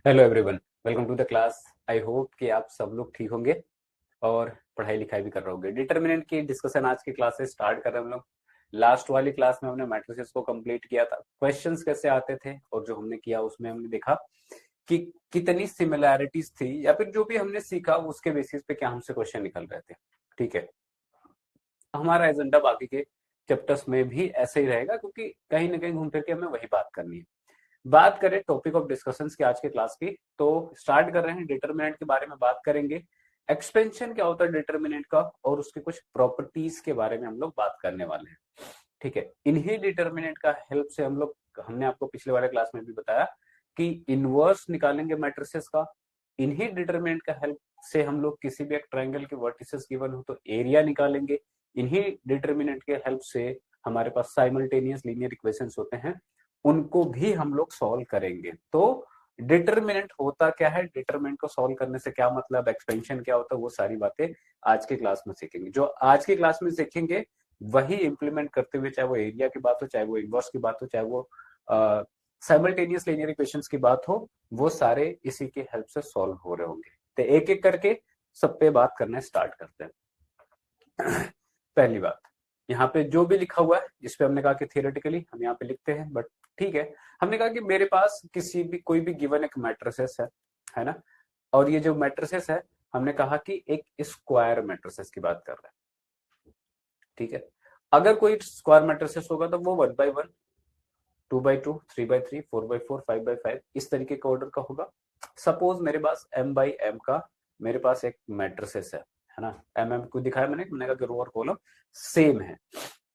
Hello everyone, welcome to the class. I hope कि आप सब लोग ठीक होंगे और पढ़ाई लिखाई भी कर रहे होंगे। डिटर्मिनेंट की डिस्कशन आज की क्लास से स्टार्ट कर रहे हैं हम लोग। लास्ट वाली क्लास में हमने मैट्रिसेस को कंप्लीट किया था, क्वेश्चंस कैसे आते थे, और जो हमने किया उसमें हमने देखा कि कितनी सिमिलैरिटीज थी, या फिर जो भी हमने सीखा उसके बेसिस पे क्या हमसे क्वेश्चन निकल रहे थे। ठीक है, हमारा एजेंडा बाकी के चैप्टर्स में भी ऐसे ही रहेगा, क्योंकि कहीं ना कहीं घूम फिर के हमें वही बात करनी है। बात करें टॉपिक ऑफ डिस्कशन की आज के क्लास की, तो स्टार्ट कर रहे हैं। डिटरमिनेंट के बारे में बात करेंगे, एक्सपेंशन क्या होता है डिटरमिनेंट का, और उसके कुछ प्रॉपर्टीज के बारे में हम लोग बात करने वाले हैं। ठीक है, इन्हीं डिटरमिनेंट का हेल्प से हम लोग, हमने आपको पिछले वाले क्लास में भी बताया कि इनवर्स निकालेंगे मैट्रिसेस का। इन्हीं डिटरमिनेंट का हेल्प से हम लोग किसी भी एक ट्रायंगल के वर्टिसेस गिवन हो तो एरिया निकालेंगे। इन्हीं डिटरमिनेंट के हेल्प से हमारे पास साइमल्टेनियस लीनियर इक्वेशंस होते हैं, उनको भी हम लोग सॉल्व करेंगे। तो डिटरमिनेंट होता क्या है, डिटरमिनेंट को सॉल्व करने से क्या मतलब, एक्सपेंशन क्या होता है, वो सारी बातें आज की क्लास में सीखेंगे। जो आज की क्लास में सीखेंगे वही इंप्लीमेंट करते हुए, चाहे वो एरिया की बात हो, चाहे वो इनवर्स की बात हो, चाहे वो साइमल्टेनियस लीनियर इक्वेशंस की बात हो, वो सारे इसी के हेल्प से सॉल्व हो रहे होंगे। तो एक एक करके सब पे बात करना स्टार्ट करते हैं। पहली बात, यहाँ पे जो भी लिखा हुआ है, जिस पे हमने कहा कि थियोरेटिकली हम यहाँ पे लिखते हैं, बट ठीक है। हमने कहा कि मेरे पास किसी भी कोई भी गिवन एक मैट्रिसेस है ना, और ये जो मैट्रिसेस है, हमने कहा कि एक स्क्वायर मैट्रिसेस की बात कर रहे हैं। ठीक है, अगर कोई स्क्वायर मैट्रिसेस होगा तो वो 1 by 1, 2 by 2, 3 by 3, 4 by 4, 5 by 5 इस तरीके का ऑर्डर का होगा। सपोज मेरे पास m by m का मेरे पास एक मैट्रिसेस है ना। mm को दिखाया मैंने कहा कि रो और कॉलम सेम है।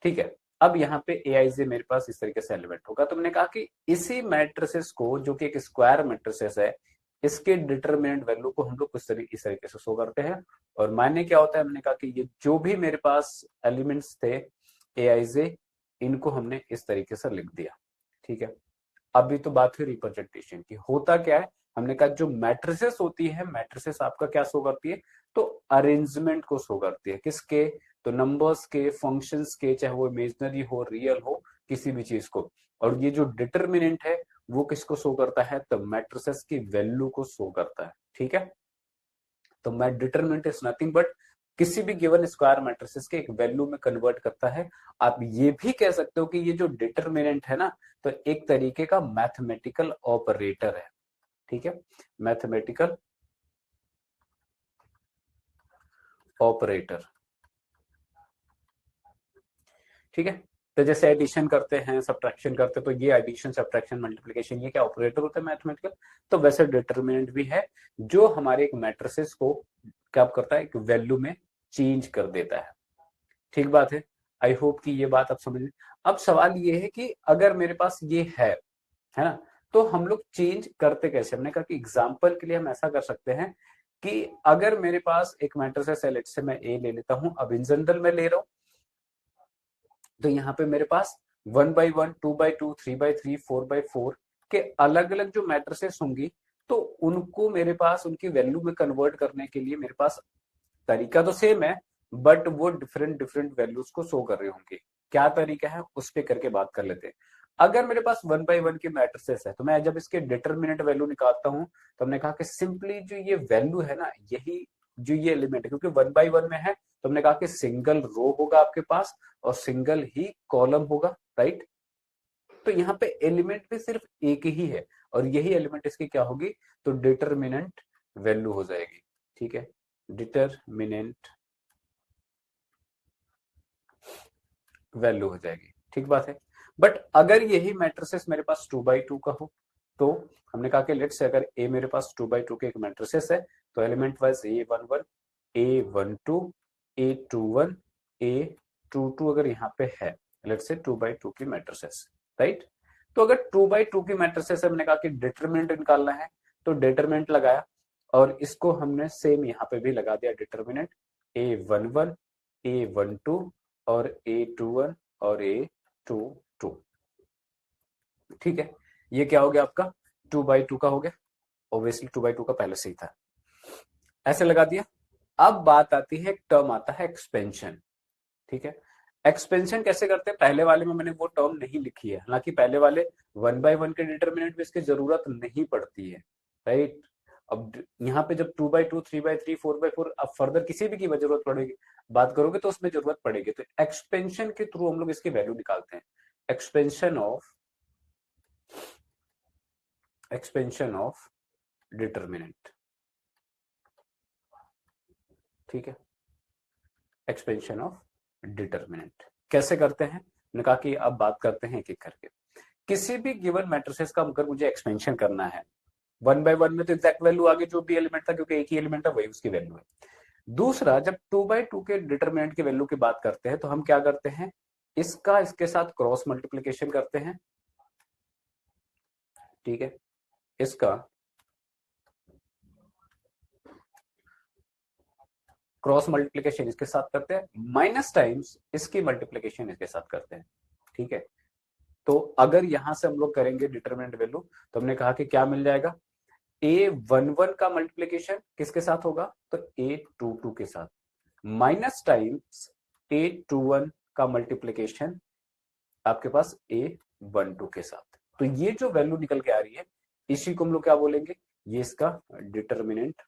ठीक है, अब यहाँ पे aij मेरे पास इस तरीके से एलिमेंट होगा, तो मैंने कहा कि इसी मैट्रिसेस को, जो कि एक स्क्वायर मैट्रिसेस है, इसके डिटरमिनेंट वैल्यू को हम लोग इस तरीके से शो करते हैं। और मायने क्या होता है, हमने कहा कि ये जो भी मेरे पास एलिमेंट्स थे aij, इनको हमने इस तरीके से लिख दिया। ठीक है, अभी तो बात हुई रिप्रेजेंटेशन की। होता क्या है, हमने कहा जो मैट्रिसेस होती है, मैट्रिसेस आपका क्या शो करती है, तो अरेंजमेंट को शो करती है। किसके, तो नंबर्स के, फंक्शंस के, चाहे वो इमेजिनरी हो, रियल हो, किसी भी चीज को। और ये जो डिटरमिनेंट है वो किसको शो करता है, तो मैट्रिसेस की वैल्यू को शो करता है। ठीक है, तो मैं डिटरमिनेंट इज नथिंग बट किसी भी गिवन स्क्वायर मैट्रिसेस के एक वैल्यू में कन्वर्ट करता है। आप ये भी कह सकते हो कि ये जो डिटरमिनेंट है ना, तो एक तरीके का मैथमेटिकल ऑपरेटर है। ठीक है, मैथमेटिकल ऑपरेटर। ठीक है, तो जैसे एडिशन करते हैं, सब्ट्रैक्शन करते हैं, तो ये एडिशन, सब्ट्रैक्शन, मल्टीप्लिकेशन, ये क्या ऑपरेटर होता है मैथमेटिकल। तो वैसे डिटरमिनेंट भी है, जो हमारे एक मैट्रिसेस को क्या करता है, एक वैल्यू में चेंज कर देता है। ठीक बात है, आई होप कि ये बात आप समझ लें। अब सवाल ये है कि अगर मेरे पास ये है ना, तो हम लोग चेंज करते कैसे। हमने कहा कि एग्जांपल के लिए हम ऐसा कर सकते हैं कि अगर मेरे पास एक मैट्रिक्स है, लेट्स से मैं ए ले लेता हूं, अब इन जनरल मैं ले रहा हूं, तो यहाँ पे मेरे पास 1 by 1, 2 by 2, 3 by 3, 4 by 4 के अलग अलग जो मैट्रिसेस होंगी, तो उनको मेरे पास उनकी वैल्यू में कन्वर्ट करने के लिए मेरे पास तरीका तो सेम है, बट वो डिफरेंट डिफरेंट वैल्यूज को शो कर रहे होंगे। क्या तरीका है उस पे करके बात कर लेते हैं। अगर मेरे पास 1 by 1 के मैट्रिसेस है, तो मैं जब इसके डिटरमिनेंट वैल्यू निकालता हूं, तो हमने कहा कि सिंपली जो ये वैल्यू है ना, यही जो ये एलिमेंट है, क्योंकि 1 by 1 में है, तो हमने कहा कि सिंगल रो होगा आपके पास और सिंगल ही कॉलम होगा, राइट। तो यहाँ पे एलिमेंट भी सिर्फ एक ही है, और यही एलिमेंट इसकी क्या होगी, तो डिटरमिनेंट वैल्यू हो जाएगी। ठीक है, डिटरमिनेंट वैल्यू हो जाएगी। ठीक बात है, बट अगर यही मैट्रिसेस मेरे पास 2 by 2 का हो, तो हमने कहा कि लेट्स से अगर ए मेरे पास 2 by 2 के एक मैट्रिसेस है, तो element wise A11, A12, A21, A22 अगर यहाँ पे है, लेट्स से 2 by 2 की मैट्रिसेस, राइट। तो अगर 2 by 2 की मैट्रिसेस हमने कहा कि डिटरमिनेंट निकालना है, तो डिटरमिनेंट लगाया, और इसको हमने सेम यहाँ पे भी लगा दिया डिटरमिनेंट, A11, A12 और A21 और A22। ठीक है, ये क्या हो गया आपका, 2 by 2 का हो गया। ऑब्वियसली 2 by 2 का पहले से ही था, ऐसे लगा दिया। अब बात आती है, टर्म आता है एक्सपेंशन। ठीक है, एक्सपेंशन कैसे करते हैं, पहले वाले में मैंने वो टर्म नहीं लिखी है, हालांकि पहले वाले 1 by 1 के डिटरमिनेंट में इसकी जरूरत नहीं पड़ती है। राइट। अब यहाँ पे जब 2/2, 3/3, 4/4 अब फर्दर किसी भी की जरूरत पड़ेगी, बात करोगे तो उसमें जरूरत पड़ेगी, तो एक्सपेंशन के थ्रू हम लोग इसकी वैल्यू निकालते हैं। एक्सपेंशन ऑफ डिटर्मिनेंट, ठीक है। एक्सपेंशन ऑफ डिटर्मिनेंट कैसे करते हैं, मैंने कहा कि अब बात करते हैं एक एक करके। किसी भी गिवन मैट्रिसेस का अगर मुझे एक्सपेंशन करना है, 1/1 में तो एग्जैक्ट वैल्यू आगे जो भी एलिमेंट था, क्योंकि एक ही एलिमेंट था, वही उसकी वैल्यू है। दूसरा, जब 2/2 के डिटर्मिनेंट की वैल्यू की बात करते हैं तो हम क्या करते हैं, इसका इसके साथ क्रॉस मल्टीप्लीकेशन करते हैं, ठीक है। इसका क्रॉस मल्टीप्लीकेशन इसके साथ करते हैं, माइनस टाइम्स इसकी मल्टीप्लीकेशन इसके साथ करते हैं, ठीक है। तो अगर यहां से हम लोग करेंगे डिटरमिनेंट वैल्यू, तो हमने कहा कि क्या मिल जाएगा, A11 का मल्टीप्लीकेशन किसके साथ होगा, तो A22 के साथ, माइनस टाइम्स A21 का मल्टीप्लीकेशन आपके पास A12 के साथ। तो ये जो वैल्यू निकल के आ रही है, इसी को हम लोग क्या बोलेंगे, ये इसका डिटरमिनेंट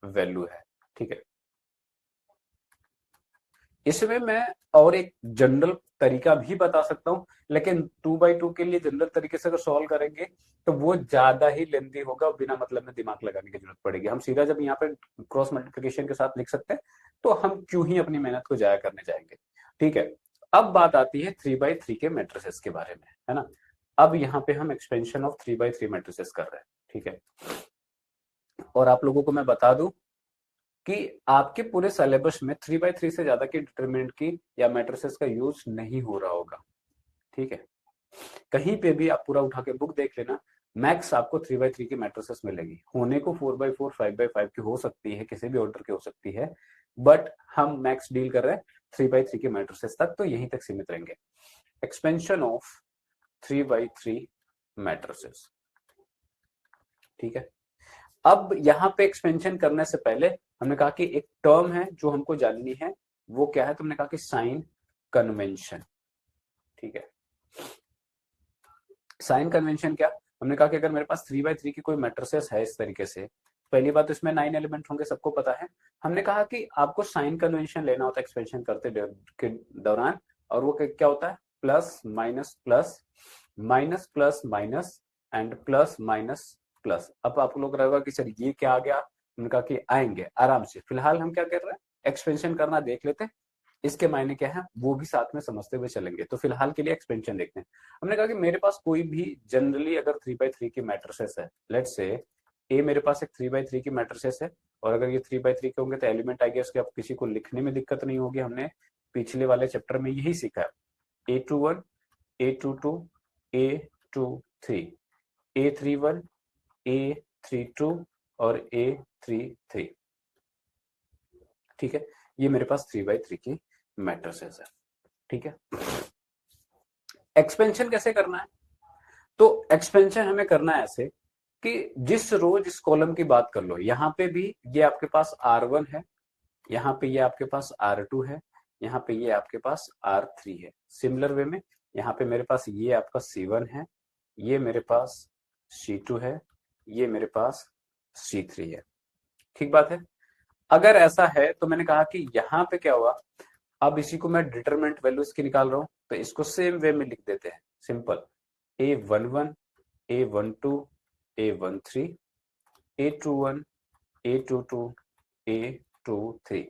वैल्यू है, ठीक है। इसमें मैं और एक जनरल तरीका भी बता सकता हूं, लेकिन 2/2 के लिए जनरल तरीके से अगर सॉल्व करेंगे तो वो ज्यादा ही लेंदी होगा, बिना मतलब में दिमाग लगाने की जरूरत पड़ेगी। हम सीधा जब यहाँ पे क्रॉस मल्टीप्लिकेशन के साथ लिख सकते हैं, तो हम क्यों ही अपनी मेहनत को जाया करने जाएंगे, ठीक है। अब बात आती है 3/3 के मैट्रिसेस के बारे में, है ना। अब यहाँ पे हम एक्सपेंशन ऑफ 3/3 मैट्रिसेस कर रहे हैं, ठीक है। और आप लोगों को मैं बता दूं कि आपके पूरे सिलेबस में 3/3 से ज्यादा की डिटरमिनेंट की या मैट्रिसेस का यूज नहीं हो रहा होगा, ठीक है। कहीं पे भी आप पूरा उठा के बुक देख लेना, मैक्स आपको 3/3 की मैट्रिसेस मिलेगी, होने को 4/4, 5/5 की हो सकती है, किसी भी ऑर्डर की हो सकती है, बट हम मैक्स डील कर रहे हैं 3/3 की मैट्रिसेस तक, तो यहीं तक सीमित रहेंगे। एक्सपेंशन ऑफ 3/3 मैट्रिसेस, ठीक है। अब यहाँ पे एक्सपेंशन करने से पहले हमने कहा कि एक टर्म है जो हमको जाननी है, वो क्या है, तुमने कहा कि साइन कन्वेंशन, ठीक है। साइन कन्वेंशन क्या, हमने कहा कि अगर मेरे पास 3/3 की कोई मैट्रिसेस है इस तरीके से, पहली बात तो इसमें 9 एलिमेंट होंगे, सबको पता है। हमने कहा कि आपको साइन कन्वेंशन लेना होता है एक्सपेंशन करते के दौरान, और वो क्या होता है, plus minus plus, minus plus minus and plus minus plus. अब आप लोग रहेगा कि सर ये क्या आ गया, हमने कहा कि आएंगे आराम से, फिलहाल हम क्या कर रहे हैं, एक्सपेंशन करना देख लेते हैं, इसके मायने क्या है वो भी साथ में समझते हुए चलेंगे। तो फिलहाल के लिए एक्सपेंशन देखते हैं। हमने कहा कि मेरे पास कोई भी जनरली अगर 3/3 की मैट्रिसेस है, लेट्स से ए मेरे पास एक 3/3 की मैट्रिसेस है, और अगर ये 3/3 के होंगे तो एलिमेंट आएंगे उसके, अब किसी को लिखने में दिक्कत नहीं होगी, हमने पिछले वाले चैप्टर में यही सीखा है। A21, A22, A23, A31, A32 और A33, ठीक है। ये मेरे पास 3/3 की मैट्रिसेस है, ठीक है। एक्सपेंशन कैसे करना है, तो एक्सपेंशन हमें करना है ऐसे कि जिस रो जिस कॉलम की बात कर लो, यहाँ पे भी ये आपके पास R1 है, यहाँ पे ये आपके पास R2 है, यहाँ पे ये आपके पास R3 है। सिमिलर वे में यहाँ पे मेरे पास ये आपका C1 है, ये मेरे पास C2 है, ये मेरे पास C3 है, ठीक बात है। अगर ऐसा है तो मैंने कहा कि यहाँ पे क्या हुआ, अब इसी को मैं डिटरमिनेंट वैल्यू इसकी निकाल रहा हूं, तो इसको सेम वे में लिख देते हैं, simple. A11, A12, A13, A21, A22, A23,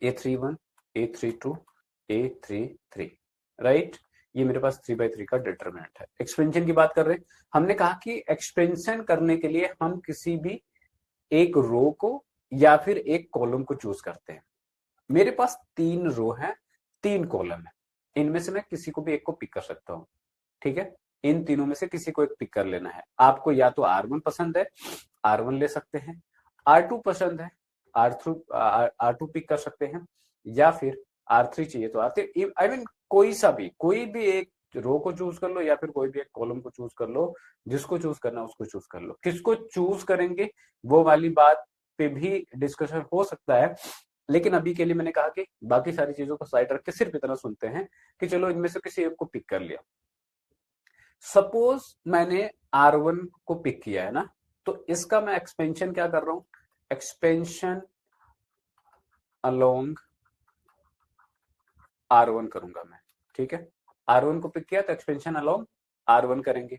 A31, A32, A33, right. ये मेरे पास 3/3 का डिटरमिनेंट है। एक्सपेंशन की बात कर रहे हैं, हमने कहा कि एक्सपेंशन करने के लिए हम किसी भी एक रो को या फिर एक कॉलम को चूज करते हैं। मेरे पास 3 रो है, 3 कॉलम है, इनमें से मैं किसी को भी एक को पिक कर सकता हूं, ठीक है। इन तीनों में से किसी को एक पिक कर लेना है आपको, या तो R1 पसंद है R1 ले सकते हैं, R2 पसंद है R2 पिक कर सकते हैं, या फिर R3 चाहिए तो R3, आई मीन कोई भी एक रो को चूज कर लो या फिर कोई भी एक कॉलम को चूज कर लो, जिसको चूज करना उसको चूज कर लो। किसको चूज करेंगे वो वाली बात पे भी डिस्कशन हो सकता है, लेकिन अभी के लिए मैंने कहा कि बाकी सारी चीजों को साइड रख के सिर्फ इतना सुनते हैं कि चलो इनमें से किसी एक को पिक कर लिया। सपोज मैंने R1 को पिक किया है ना, तो इसका मैं एक्सपेंशन क्या कर रहा हूं, एक्सपेंशन अलोंग R1 करूंगा मैं। ठीक है, R1 को पिक किया तो एक्सपेंशन अलोंग R1 करेंगे।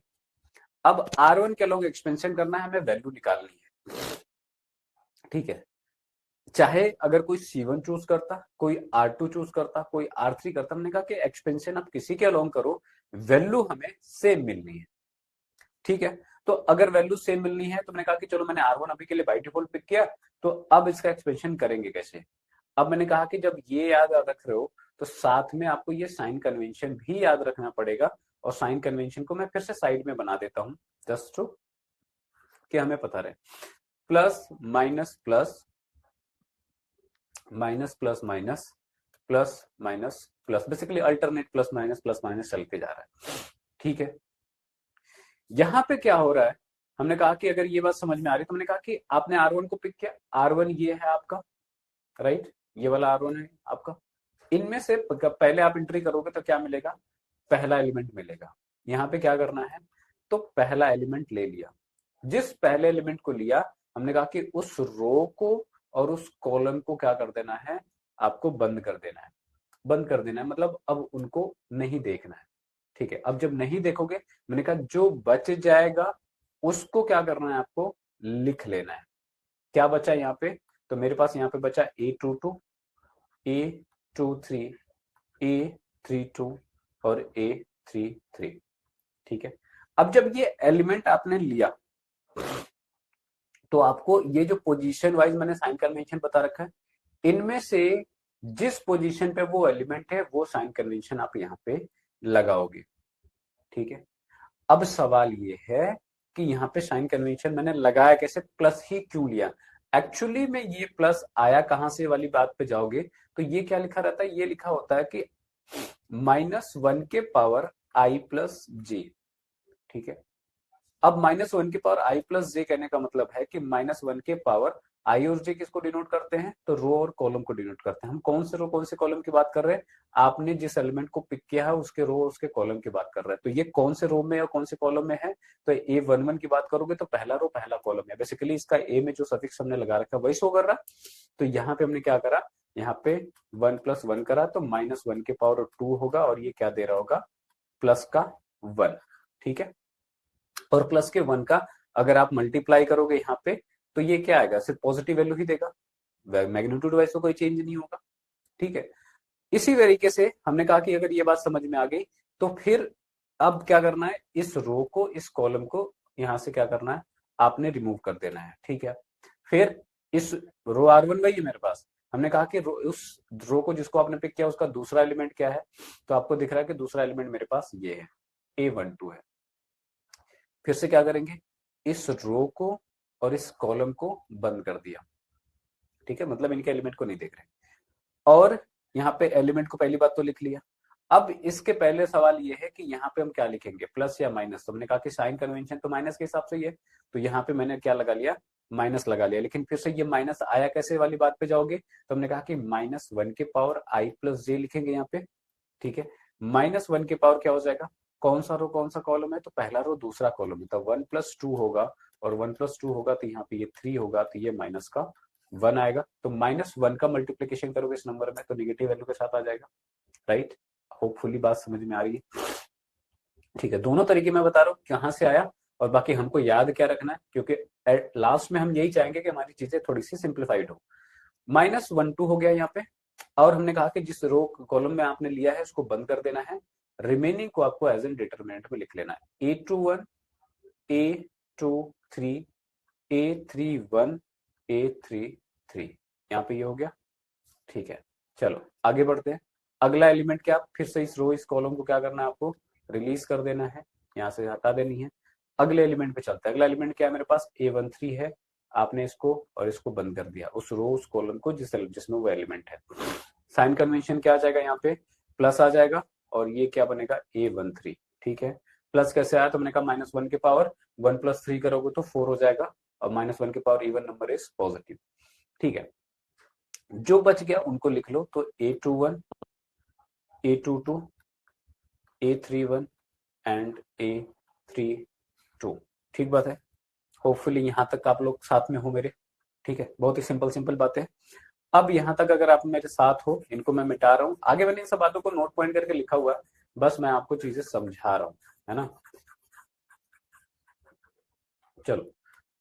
अब R1 के अलोंग एक्सपेंशन करना है, हमें वैल्यू निकालनी है। ठीक है, चाहे अगर कोई C1 चूज करता, कोई R2 चूज करता, कोई R3 करता, हमने कहा कि एक्सपेंशन आप किसी के अलोंग करो, वैल्यू हमें सेम मिलनी है। ठीक है, तो अगर वैल्यू सेम मिलनी है तो मैंने कहा कि चलो मैंने R1 अभी के लिए बाई डिफॉल्ट पिक किया, तो अब इसका एक्सपेंशन करेंगे कैसे। अब मैंने कहा कि जब ये याद रख रहे हो तो साथ में आपको ये साइन कन्वेंशन भी याद रखना पड़ेगा, और साइन कन्वेंशन को मैं फिर से साइड में बना देता हूं जस्ट टू कि हमें पता रहे। Plus minus plus, minus plus minus, plus minus plus, basically alternate plus minus चल के जा रहा है। ठीक है, यहां पे क्या हो रहा है, हमने कहा कि अगर ये बात समझ में आ रही तो हमने कहा कि आपने R1 को पिक किया, R1 ये है आपका, राइट, ये वाला R1 है आपका। इनमें से पहले आप एंट्री करोगे तो क्या मिलेगा, पहला एलिमेंट मिलेगा। यहाँ पे क्या करना है, तो पहला एलिमेंट ले लिया। जिस पहले एलिमेंट को लिया, हमने कहा कि उस रो को और उस कॉलम को क्या कर देना है, आपको बंद कर देना है। बंद कर देना है मतलब अब उनको नहीं देखना है। ठीक है, अब जब नहीं देखोगे, मैंने कहा जो बच जाएगा उसको क्या करना है, आपको लिख लेना है। क्या बचा यहाँ पे, तो मेरे पास यहाँ पे बचा A22, A23, A32 और A33। ठीक है, अब जब ये एलिमेंट आपने लिया तो आपको ये जो पोजीशन वाइज मैंने साइन कन्वेंशन बता रखा है, इनमें से जिस पोजीशन पे वो एलिमेंट है वो साइन कन्वेंशन आप यहाँ पे लगाओगे। ठीक है, अब सवाल ये है कि यहाँ पे साइन कन्वेंशन मैंने लगाया कैसे, प्लस ही क्यों लिया। एक्चुअली में ये प्लस आया कहां से वाली बात पे जाओगे तो ये क्या लिखा रहता है, ये लिखा होता है कि -1 के पावर I प्लस जे। ठीक है, अब -1 के पावर I प्लस जे कहने का मतलब है कि -1 के पावर I और j किसको डिनोट करते हैं, तो रो और कॉलम को डिनोट करते हैं। हम कौन से रो कौन से कॉलम की बात कर रहे हैं, आपने जिस एलिमेंट को पिक किया है उसके रो और उसके कॉलम की बात कर रहे हैं। तो ये कौन से रो में और कौन से कॉलम में है, तो A11 की बात करोगे तो पहला रो पहला कॉलम है। बेसिकली इसका A में जो सफिक्स हमने लगा रखा है वही शो कर रहा। तो यहाँ पे हमने क्या करा, यहाँ पे 1 + 1 करा तो -1 के पावर 2 होगा, और ये क्या दे रहा होगा, प्लस का 1। ठीक है, और प्लस के 1 का अगर आप मल्टीप्लाई करोगे यहाँ पे तो ये क्या आएगा, सिर्फ पॉजिटिव वैल्यू ही देगा, मैग्नीट्यूड वाइज तो कोई चेंज नहीं होगा। ठीक है, इसी तरीके से हमने कहा कि अगर ये बात समझ में आ गई तो फिर अब क्या करना है, इस रो को इस कॉलम को यहां से क्या करना है, आपने रिमूव कर देना है। ठीक है, फिर इस रो R1 वही है मेरे पास, हमने कहा कि उस रो को जिसको आपने पिक किया उसका दूसरा एलिमेंट क्या है, तो आपको दिख रहा है कि दूसरा एलिमेंट मेरे पास ये है, A12 है। फिर से क्या करेंगे, इस रो को और इस कॉलम को बंद कर दिया। ठीक है, मतलब इनके एलिमेंट को नहीं देख रहे, और यहाँ पे एलिमेंट को पहली बात तो लिख लिया। अब इसके पहले सवाल ये है कि यहाँ पे हम क्या लिखेंगे, प्लस या माइनस। तो हमने कहा कि साइन कन्वेंशन तो माइनस के हिसाब से ही है, तो यहाँ पे मैंने क्या लगा लिया, माइनस लगा लिया। लेकिन फिर से ये माइनस आया कैसे वाली बात पे जाओगे, तो हमने कहा कि -1 के पावर I प्लस जे लिखेंगे यहाँ पे। ठीक है, -1 के पावर क्या हो जाएगा, कौन सा रो कौन सा कॉलम है, तो पहला रो दूसरा कॉलम है, तो 1 + 2 होगा, और 1 + 2 होगा तो यहाँ पे ये 3 होगा, तो ये माइनस का 1 आएगा। तो -1 का मल्टीप्लीकेशन करोगे इस नंबर में तो निगेटिव वैल्यू के साथ आ जाएगा। राइट, होपफुली बात समझ में आ रही है। ठीक है, दोनों तरीके मैं बता रहा हूँ कहां से आया, और बाकी हमको याद क्या रखना है, क्योंकि लास्ट में हम यही चाहेंगे कि हमारी चीजें थोड़ी सी सिंप्लीफाइड हो। -1 2 हो गया यहाँ पे, और हमने कहा कि जिस रो कॉलम में आपने लिया है उसको बंद कर देना है, रिमेनिंग को आपको एज एन डिटर्मिनेंट में लिख लेना है, A21, A23, A31, A33। यहाँ पे ये हो गया। ठीक है, चलो आगे बढ़ते हैं। अगला एलिमेंट क्या, फिर से इस रो इस कॉलम को क्या करना है, आपको रिलीज कर देना है, यहाँ से हटा देनी है। अगले एलिमेंट पे चलते हैं। अगला एलिमेंट क्या है मेरे पास, A13 है। आपने इसको और इसको बंद कर दिया, उस रो उस कॉलम को जिसमें वो एलिमेंट है। साइन कन्वेंशन क्या आ जाएगा, यहाँ पे प्लस आ जाएगा, और ये क्या बनेगा, A13। ठीक है, प्लस कैसे आया, तो मैंने कहा -1 के पावर 1 + 3 करोगे तो 4 हो जाएगा, और -1 के power even number is positive. ठीक है, जो बच गया उनको लिख लो, तो A21, A22, A31 and A32। ठीक बात है, होपफुली यहाँ तक आप लोग साथ में हो मेरे। ठीक है, बहुत ही सिंपल सिंपल बातें। अब यहाँ तक अगर आप मेरे साथ हो, इनको मैं मिटा रहा हूँ, आगे मैंने इन सब बातों को नोट पॉइंट करके लिखा हुआ है, बस मैं आपको चीजें समझा रहा हूँ, है ना। चलो,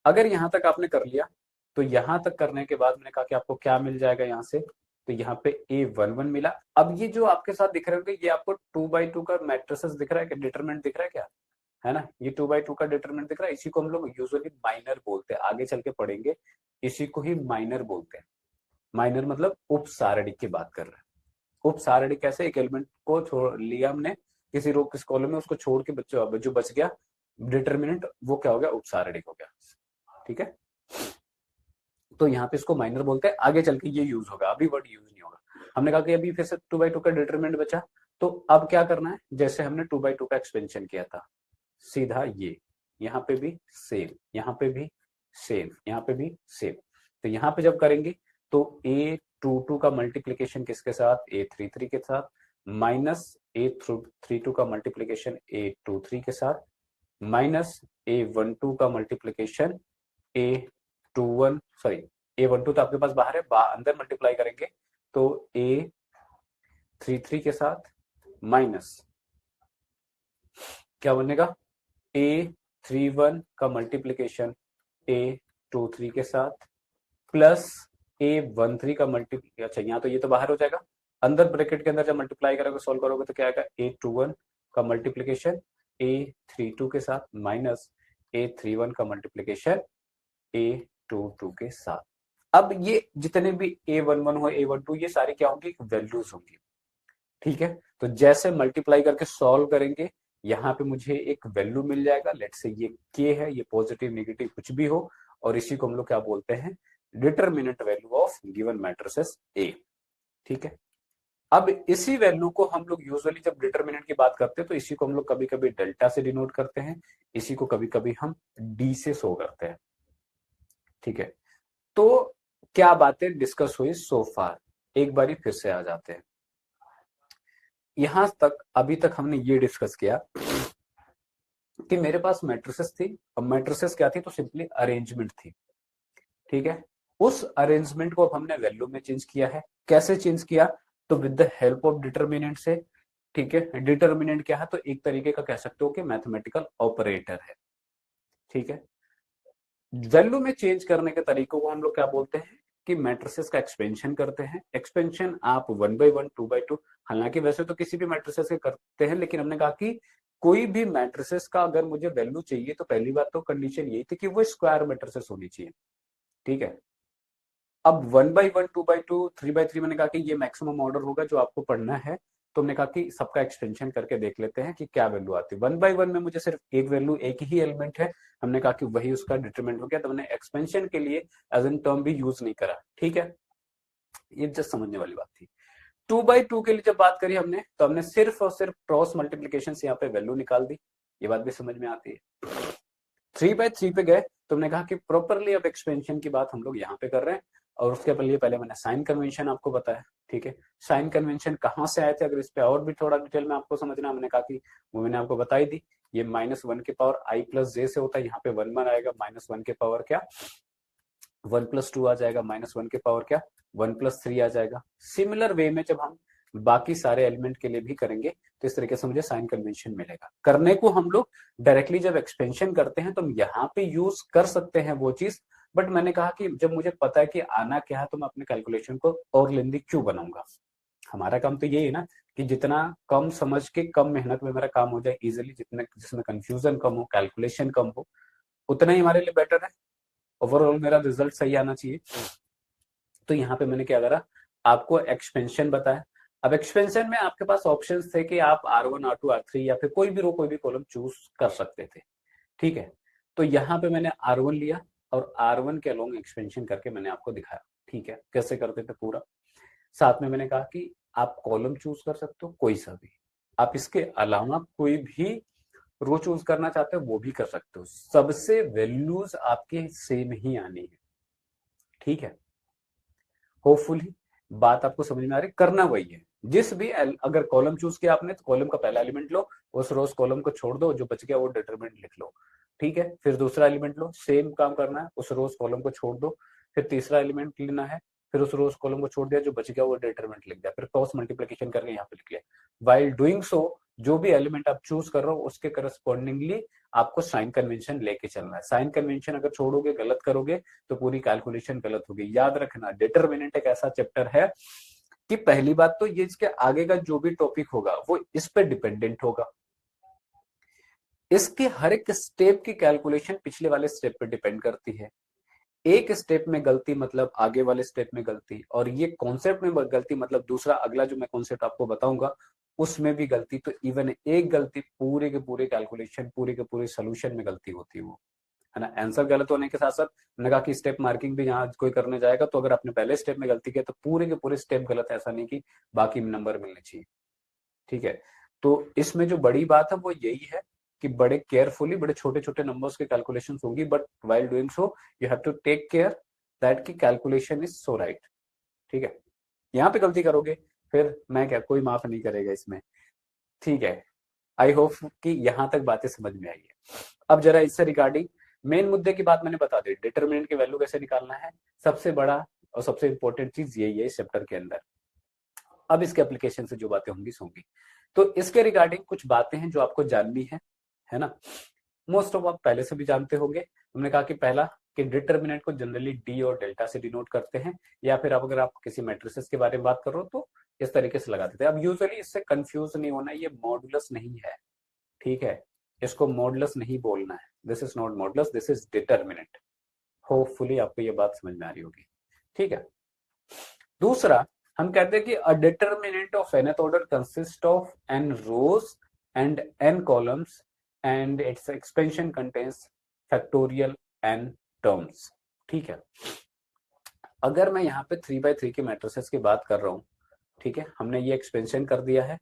अगर यहाँ तक आपने कर लिया, तो यहाँ तक करने के बाद मैंने कहा कि आपको क्या मिल जाएगा यहाँ से, तो यहाँ पे A11 मिला। अब ये जो आपके साथ दिख रहे होंगे, ये आपको 2x2 का मैट्रिसेस दिख रहा है क्या, डिटरमिनेंट दिख रहा है क्या, है ना। ये 2x2 का डिटरमिनेंट दिख रहा है, इसी को हम लोग यूजुअली माइनर बोलते हैं, आगे चल के पढ़ेंगे, इसी को ही माइनर बोलते हैं। माइनर मतलब उपसारणिक की बात कर रहे हैं। उपसारणिक कैसे, एक एलिमेंट को छोड़ लिया हमने किसी रो किस कॉलम में, उसको छोड़ के जो बच गया डिटरमिनेंट, वो क्या हो गया, उपसारणिक हो गया। ठीक है, तो यहाँ पे इसको माइनर बोलते हैं, आगे चल के ये यूज होगा, अभी वर्ड यूज नहीं होगा। हमने कहा कि अभी फिर से 2x2 का डिटरमिनेंट बचा, तो अब क्या करना है, जैसे हमने 2x2 का एक्सपेंशन किया था, सीधा ये यहाँ पे भी सेम, यहाँ पे भी सेम, यहाँ पे भी सेम। तो यहाँ पे जब करेंगे तो A22 का मल्टीप्लीकेशन किसके साथ, A33 के साथ, माइनस A32 का मल्टीप्लीकेशन A23 के साथ, माइनस A12 का मल्टीप्लीकेशन A21, सॉरी A12 तो आपके पास बाहर है, अंदर मल्टीप्लाई करेंगे तो A33 के साथ, माइनस क्या बनेगा, A31 का मल्टीप्लीकेशन A23 के साथ, प्लस A13 का मल्टीप्लीकेशन, अच्छा यहाँ तो ये तो बाहर हो जाएगा, अंदर ब्रैकेट के अंदर जब मल्टीप्लाई करोगे, सोल्व करोगे तो क्या आएगा, A21 का मल्टीप्लीकेशन A32 के साथ, माइनस A31 का मल्टीप्लीकेशन A22 के साथ। अब ये जितने भी A11 हो, A12, ये सारी क्या होंगी, वैल्यूज होंगी। ठीक है, तो जैसे मल्टीप्लाई करके सॉल्व करेंगे, यहाँ पे मुझे एक वैल्यू मिल जाएगा, लेट्स से ये k है, ये पॉजिटिव नेगेटिव कुछ भी हो, और इसी को हम लोग क्या बोलते हैं, determinant value of given matrices A। ठीक है, अब इसी वैल्यू को हम लोग यूजुअली जब डिटरमिनेंट की बात करते हैं, तो इसी को हम लोग कभी कभी डेल्टा से डिनोट करते हैं, इसी को कभी कभी हम D से शो करते हैं। ठीक है, तो क्या बातें डिस्कस हुई सो फार, एक बारी फिर से आ जाते हैं। यहां तक अभी तक हमने ये डिस्कस किया कि मेरे पास मैट्रिसेस थी, अब मैट्रिसेस क्या थी, तो सिंपली अरेंजमेंट थी। ठीक है, उस अरेंजमेंट को अब हमने वैल्यू में चेंज किया है, कैसे चेंज किया, तो with the help of determinant से। ठीक है, डिटर्मिनेंट क्या है, तो एक तरीके का कह सकते हो कि मैथमेटिकल ऑपरेटर है। ठीक है, वैल्यू में चेंज करने के तरीकों को हम लोग क्या बोलते हैं, कि मैट्रिसेस का एक्सपेंशन करते हैं। एक्सपेंशन आप 1/1, 2/2, हालांकि वैसे तो किसी भी मैट्रिसेस के करते हैं, लेकिन हमने कहा कि कोई भी मैट्रिसेस का अगर मुझे वैल्यू चाहिए, तो पहली बात तो कंडीशन यही थी कि वो स्क्वायर मैट्रिसेस होनी चाहिए। ठीक है, अब 1/1, 2/2, 3/3 मैंने कहा कि ये मैक्सिमम ऑर्डर होगा जो आपको पढ़ना है, तो हमने कहा कि सबका एक्सटेंशन करके देख लेते हैं कि क्या वैल्यू आती है। 1/1 में मुझे सिर्फ एक वैल्यू, एक ही एलिमेंट है, हमने कहा कि वही उसका डिटरमिनेंट हो गया, तो हमने एक्सपेंशन के लिए एज एन टर्म भी यूज नहीं करा। ठीक है, ये जस्ट समझने वाली बात थी। 2/2 के लिए जब बात करी हमने, तो हमने सिर्फ और सिर्फ क्रॉस मल्टीप्लीकेशन से यहाँ पे वैल्यू निकाल दी, ये बात भी समझ में आती है। 3/3 पे गए, तो हमने कहा कि प्रॉपरली अब एक्सपेंशन की बात हम लोग यहाँ पे कर रहे हैं, और उसके पहले मैंने साइन कन्वेंशन आपको बताया। ठीक है, साइन कन्वेंशन कहाँ से आए थे, अगर इस पे और भी थोड़ा डिटेल में आपको समझना, मैंने कहा कि वो मैंने आपको बताई दी, ये -1 के पावर i प्लस जे से होता है, यहाँ पे 1 आएगा, -1 के पावर क्या 1+2 आ जाएगा, -1 के पावर क्या 1+3 आ जाएगा। सिमिलर वे में जब हम बाकी सारे एलिमेंट के लिए भी करेंगे, तो इस तरीके से मुझे साइन कन्वेंशन मिलेगा। करने को हम लोग डायरेक्टली जब एक्सपेंशन करते हैं, तो हम यहाँ पे यूज कर सकते हैं वो चीज, बट मैंने कहा कि जब मुझे पता है कि आना क्या है, तो मैं अपने कैलकुलेशन को और लेंदी क्यों बनाऊंगा। हमारा काम तो यही है ना, कि जितना कम समझ के कम मेहनत में मेरा काम हो जाए इजिली, जिसमें कंफ्यूजन कम हो, कैलकुलेशन कम हो, उतना ही हमारे लिए बेटर है। ओवरऑल मेरा रिजल्ट सही आना चाहिए। तो यहाँ पे मैंने क्या करा, आपको एक्सपेंशन बताया। अब एक्सपेंशन में आपके पास ऑप्शंस थे कि आप R1, R2, R3 या फिर कोई भी रो, कोई भी कॉलम चूज कर सकते थे। ठीक है, तो यहाँ पे मैंने R1 लिया, और R1 के अलोंग एक्सपेंशन करके मैंने आपको दिखाया। ठीक है, कैसे करते थे पूरा। साथ में मैंने कहा कि आप कॉलम चूज कर सकते हो कोई सा भी, आप इसके अलावा कोई भी रो चूज करना चाहते हो वो भी कर सकते हो, सबसे वैल्यूज आपके सेम ही आनी है। ठीक है, होपफुली बात आपको समझ में आ रही, करना वही है। जिस भी अगर कॉलम चूज किया आपने, तो कॉलम का पहला एलिमेंट लो, उस रोज कॉलम को छोड़ दो, जो बच गया वो डिटरमिनेंट लिख लो। ठीक है, फिर दूसरा एलिमेंट लो, सेम काम करना है, उस रोज कॉलम को छोड़ दो, फिर तीसरा एलिमेंट लेना है, फिर उस रोज कॉलम को छोड़ दिया, जो बच गया वो डिटरमिनेंट लिख दिया, फिर क्रॉस मल्टीप्लिकेशन करके यहाँ पे लिख लिया। वाइल डूइंग सो जो भी एलिमेंट आप चूज कर रहे हो उसके करस्पॉन्डिंगली आपको साइन कन्वेंशन लेके चलना है। साइन कन्वेंशन अगर छोड़ोगे, गलत करोगे, तो पूरी कैलकुलेशन गलत होगी। याद रखना, डिटरमिनेंट एक ऐसा चैप्टर है कि पहली बात तो ये इसके आगे का जो भी टॉपिक होगा वो इस पे डिपेंडेंट होगा। इसके हर एक स्टेप की कैलकुलेशन पिछले वाले स्टेप पे डिपेंड करती है। एक स्टेप में गलती मतलब आगे वाले स्टेप में गलती, और ये कॉन्सेप्ट में गलती मतलब दूसरा अगला जो मैं कॉन्सेप्ट आपको बताऊंगा उसमें भी गलती। तो इवन एक गलती पूरे के पूरे कैलकुलेशन, पूरे के पूरे सोल्यूशन में गलती होती है वो, है ना। आंसर गलत होने के साथ साथ मैंने कहा कि स्टेप मार्किंग भी यहाँ कोई करने जाएगा तो अगर आपने पहले स्टेप में गलती की तो पूरे के पूरे स्टेप गलत है, ऐसा नहीं कि बाकी नंबर मिलने चाहिए। ठीक है, तो इसमें जो बड़ी बात है वो यही है कि बड़े केयरफुली, बड़े छोटे छोटे नंबर्स के कैलकुलेशंस होंगी, but while doing so you have to take care that की कैलकुलेशन इज सो राइट। ठीक है, यहाँ पे गलती करोगे फिर मैं क्या, कोई माफ नहीं करेगा इसमें। ठीक है, आई होप कि यहाँ तक बातें समझ में आई है। अब जरा इससे रिगार्डिंग मेन मुद्दे की बात मैंने बता दी, डिटरमिनेंट की वैल्यू कैसे निकालना है, सबसे बड़ा और सबसे इंपॉर्टेंट चीज यही है इस चैप्टर के अंदर। अब इसके एप्लीकेशन से जो बातें होंगी होंगी, तो इसके रिगार्डिंग कुछ बातें हैं जो आपको जाननी है ना। मोस्ट ऑफ आप पहले से भी जानते होंगे। हमने कहा कि पहला कि डिटरमिनेंट को जनरली डी और डेल्टा से डिनोट करते हैं, या फिर अगर आप किसी मैट्रिसेस के बारे में बात करो तो इस तरीके से लगा देते हैं। अब यूजुअली इससे कंफ्यूज नहीं होना, ये मॉडुलस नहीं है। ठीक है, इसको मॉडुलस नहीं बोलना है, this is not modulus, this is determinant. Hopefully आपको ये बात समझ में आ रही होगी। ठीक है, दूसरा हम कहते हैं कि a determinant of nth order consist of n rows and n columns and its expansion contains factorial n terms. ठीक है, अगर मैं यहाँ पे 3x3 के मैट्रिसेस की बात कर रहा हूँ, ठीक है, हमने ये एक्सपेंशन कर दिया है।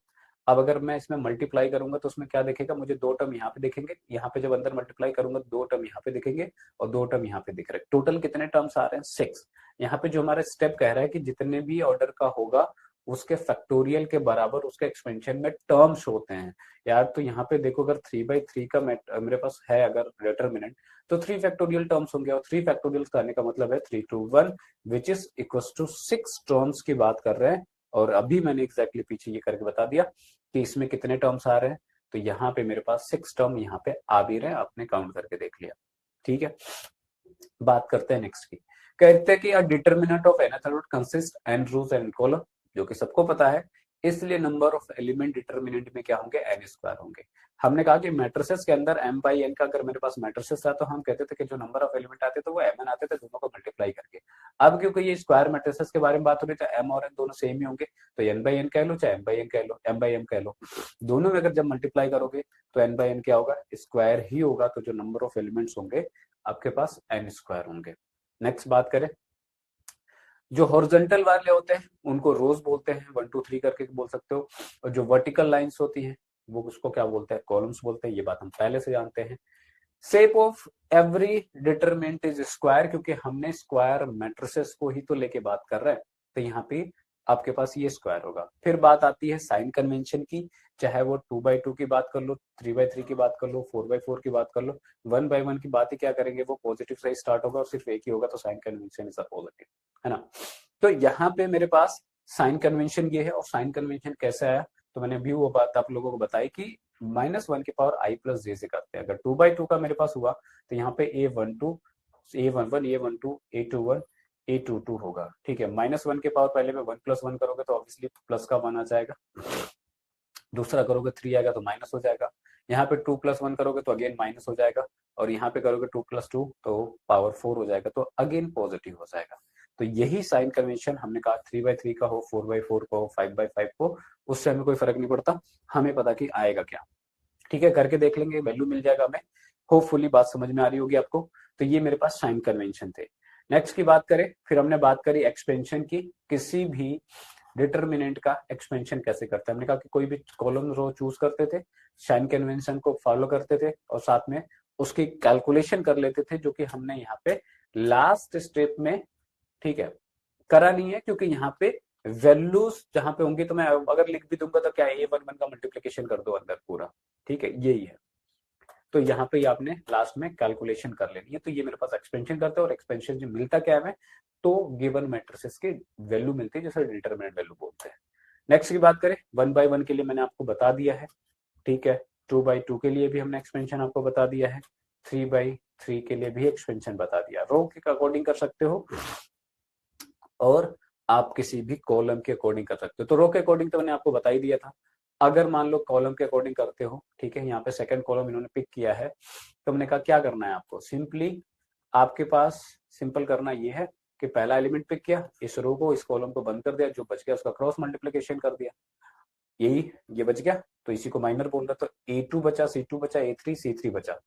अब अगर मैं इसमें मल्टीप्लाई करूंगा तो उसमें क्या दिखेगा, मुझे दो टर्म यहाँ पे दिखेंगे, यहाँ पे जब अंदर मल्टीप्लाई करूंगा दो टर्म यहाँ पे दिखेंगे और दो टर्म यहाँ पे दिख रहे हैं। टोटल कितने टर्म्स आ रहे हैं, 6। यहाँ पे जो हमारा स्टेप कह रहा है कि जितने भी ऑर्डर का होगा उसके फैक्टोरियल के बराबर उसके एक्सपेंशन में टर्म्स होते हैं। यार तो यहाँ पे देखो, अगर 3x3 का मेरे पास है अगर डिटरमिनेंट, तो 3 फैक्टोरियल टर्म्स होंगे, और 3 फैक्टोरियल कहने का मतलब है 3 to 1 which is equal to 6 terms की बात कर रहे हैं। और अभी मैंने एग्जैक्टली पीछे ये करके बता दिया कि इसमें कितने टर्म्स आ रहे हैं। तो यहाँ पे मेरे पास 6 टर्म यहाँ पे आ भी रहे हैं, आपने काउंट करके देख लिया। ठीक है, बात करते हैं नेक्स्ट की। कहते हैं कि a determinant of nth order consist n rows and column, जो कि सबको पता है, इसलिए नंबर ऑफ एलिमेंट डिटरमिनेंट में क्या होंगे, n स्क्वायर होंगे। हमने कहा कि मैट्रिसेस के अंदर m बाई n का अगर मेरे पास मैट्रिसेस था तो हम कहते थे कि जो नंबर ऑफ एलिमेंट आते थे वो mn आते थे, दोनों को मल्टीप्लाई करके। अब क्योंकि ये स्क्वायर मैट्रिसेस के बारे में बात हो रही है, m और n दोनों सेम ही होंगे, तो n बाई n कह लो चाहे m बाई n कह लो, m बाई m कह लो, दोनों में अगर जब मल्टीप्लाई करोगे तो n बाई n क्या होगा, स्क्वायर ही होगा। तो जो नंबर ऑफ एलिमेंट्स होंगे आपके पास n स्क्वायर होंगे। नेक्स्ट बात करें, जो हॉरिजॉन्टल वाले होते हैं उनको रोज बोलते हैं, 1 2 3 करके बोल सकते हो, और जो वर्टिकल लाइंस होती हैं वो उसको क्या बोलते हैं, कॉलम्स बोलते हैं। ये बात हम पहले से जानते हैं। Shape of every determinant is square, क्योंकि हमने स्क्वायर मैट्रिसेस को ही तो लेके बात कर रहे हैं, तो यहाँ पे आपके पास ये स्क्वायर होगा। फिर बात आती है साइन कन्वेंशन की, चाहे वो 2x2 की बात कर लो, 3x3 की बात कर लो, 4x4 की बात कर लो, 1x1 की बात ही क्या करेंगे, वो पॉजिटिव से ही स्टार्ट होगा और सिर्फ एक ही होगा, तो sign convention is a positive, है ना। तो यहाँ पे मेरे पास साइन कन्वेंशन ये है, और साइन कन्वेंशन कैसे आया, तो मैंने अभी वो बात आप लोगों को बताई कि -1 की पावर i प्लस जे से करते हैं। अगर 2x2 का मेरे पास हुआ तो यहाँ पे a11 a11 a12 a21 a22 होगा। ठीक है, -1 के पावर पहले में 1 + 1 करोगे तो ऑब्वियसली प्लस का 1 आ जाएगा, दूसरा करोगे 3 आएगा तो माइनस हो जाएगा, यहाँ पे 2 + 1 करोगे तो अगेन माइनस हो जाएगा, और यहाँ पे करोगे 2 + 2 तो पावर 4 हो जाएगा, तो अगेन पॉजिटिव हो जाएगा। तो यही साइन कन्वेंशन हमने कहा 3x3 का हो, 4x4 का हो, 5x5 को, उससे हमें कोई फर्क नहीं पड़ता, हमें पता कि आएगा क्या। ठीक है, करके देख लेंगे, वैल्यू मिल जाएगा हमें। होपफुली बात समझ में आ रही होगी आपको। तो ये मेरे पास साइन कन्वेंशन थे। नेक्स्ट की बात करें, फिर हमने बात करी एक्सपेंशन की, किसी भी डिटरमिनेंट का एक्सपेंशन कैसे करते हैं। हमने कहा कि कोई भी कॉलम रो चूज करते थे, साइन कन्वेंशन को फॉलो करते थे, और साथ में उसकी कैलकुलेशन कर लेते थे, जो कि हमने यहाँ पे लास्ट स्टेप में, ठीक है, करा नहीं है, क्योंकि यहाँ पे वैल्यूज जहां पे होंगी तो मैं अगर लिख भी दूंगा तो क्या A11 का मल्टीप्लीकेशन कर दो अंदर पूरा, ठीक है, यही है। तो यहाँ पे आपने लास्ट में कैलकुलेशन कर लेनी है। तो ये मेरे पास एक्सपेंशन करते हैं और एक्सपेंशन जो मिलता क्या है हमें, तो गिवन मैट्रिसेस की वैल्यू मिलती है जिसे डिटरमिनेंट वैल्यू बोलते हैं। नेक्स्ट की बात करें, 1/1 के लिए मैंने आपको बता दिया है, ठीक है। 2/2 के लिए भी हमने एक्सपेंशन आपको बता दिया है, 3/3 के लिए भी एक्सपेंशन बता दिया। रो के अकॉर्डिंग कर सकते हो और आप किसी भी कॉलम के अकॉर्डिंग कर सकते हो। तो रो के अकॉर्डिंग तो मैंने आपको बता ही दिया था। अगर मान लो कॉलम के अकॉर्डिंग करते हो, ठीक है, यहाँ पे सेकंड कॉलम इन्होंने पिक किया है, तो हमने कहा क्या करना है आपको, सिंपली आपके पास सिंपल करना ये है कि पहला एलिमेंट पिक किया, इस रो को, इस कॉलम को बंद कर दिया, जो बच गया उसका क्रॉस मल्टीप्लीकेशन कर दिया, यही ये बच गया, तो इसी को माइनर बोल रहा। तो A2 बचा, C2 बचा, A3 C3 बचा,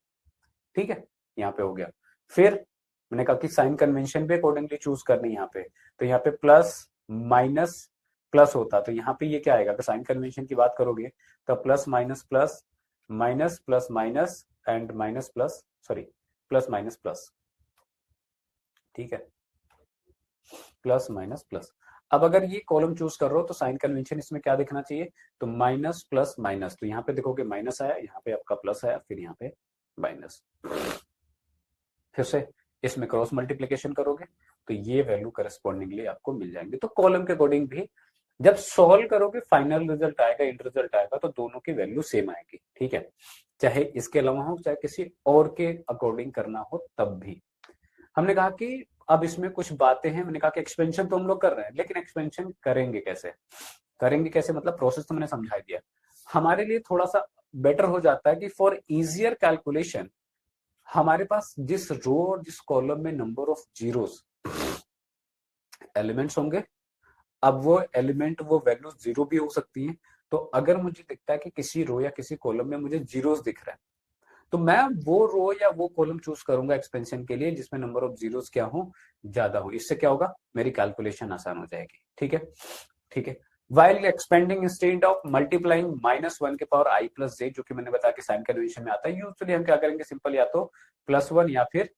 ठीक है, यहाँ पे हो गया। फिर मैंने कहा कि साइन कन्वेंशन भी अकॉर्डिंगली चूज करनी है यहाँ पे, तो यहाँ पे प्लस माइनस प्लस होता, तो यहाँ पे ये क्या आएगा, अगर साइन कन्वेंशन की बात करोगे तो plus minus plus, minus plus minus and minus plus, sorry plus minus plus, ठीक है, प्लस माइनस प्लस। अब अगर ये कॉलम चूज कर रहे हो तो साइन कन्वेंशन इसमें क्या दिखना चाहिए, तो माइनस प्लस माइनस, तो यहाँ पे देखोगे माइनस आया, यहाँ पे आपका प्लस आया, फिर यहाँ पे माइनस, फिर से इसमें क्रॉस मल्टीप्लीकेशन करोगे तो ये वैल्यू करस्पॉन्डिंगली आपको मिल जाएंगे। तो कॉलम के अकॉर्डिंग भी जब सॉल्व करोगे फाइनल रिजल्ट आएगा, इंड रिजल्ट आएगा, तो दोनों की वैल्यू सेम आएगी, ठीक है, चाहे इसके अलावा हो चाहे किसी और के अकॉर्डिंग करना हो तब भी। हमने कहा कि अब इसमें कुछ बातें हैं, मैंने कहा कि एक्सपेंशन तो हम लोग कर रहे हैं, लेकिन एक्सपेंशन करेंगे कैसे, करेंगे कैसे मतलब प्रोसेस तो मैंने समझा दिया। हमारे लिए थोड़ा सा बेटर हो जाता है कि फॉर इजियर कैलकुलेशन हमारे पास जिस रो और जिस कॉलम में नंबर ऑफ जीरोस एलिमेंट्स होंगे, अब वो एलिमेंट वो वैल्यू जीरो भी हो सकती है। तो अगर मुझे दिखता है कि किसी रो या किसी कॉलम में मुझे जीरोस दिख रहा है, तो मैं वो रो या वो कॉलम चूज करूंगा एक्सपेंशन के लिए जिसमें नंबर ऑफ जीरोस क्या हो, ज्यादा हो। इससे क्या होगा, मेरी कैलकुलेशन आसान हो जाएगी, ठीक है, ठीक है। While expanding instead of multiplying -1 के पावर I प्लस जे, जो कि मैंने बताया कि साइन कन्वेंशन में आता है, यूजुअली हम क्या करेंगे, सिंपल या तो +1 या फिर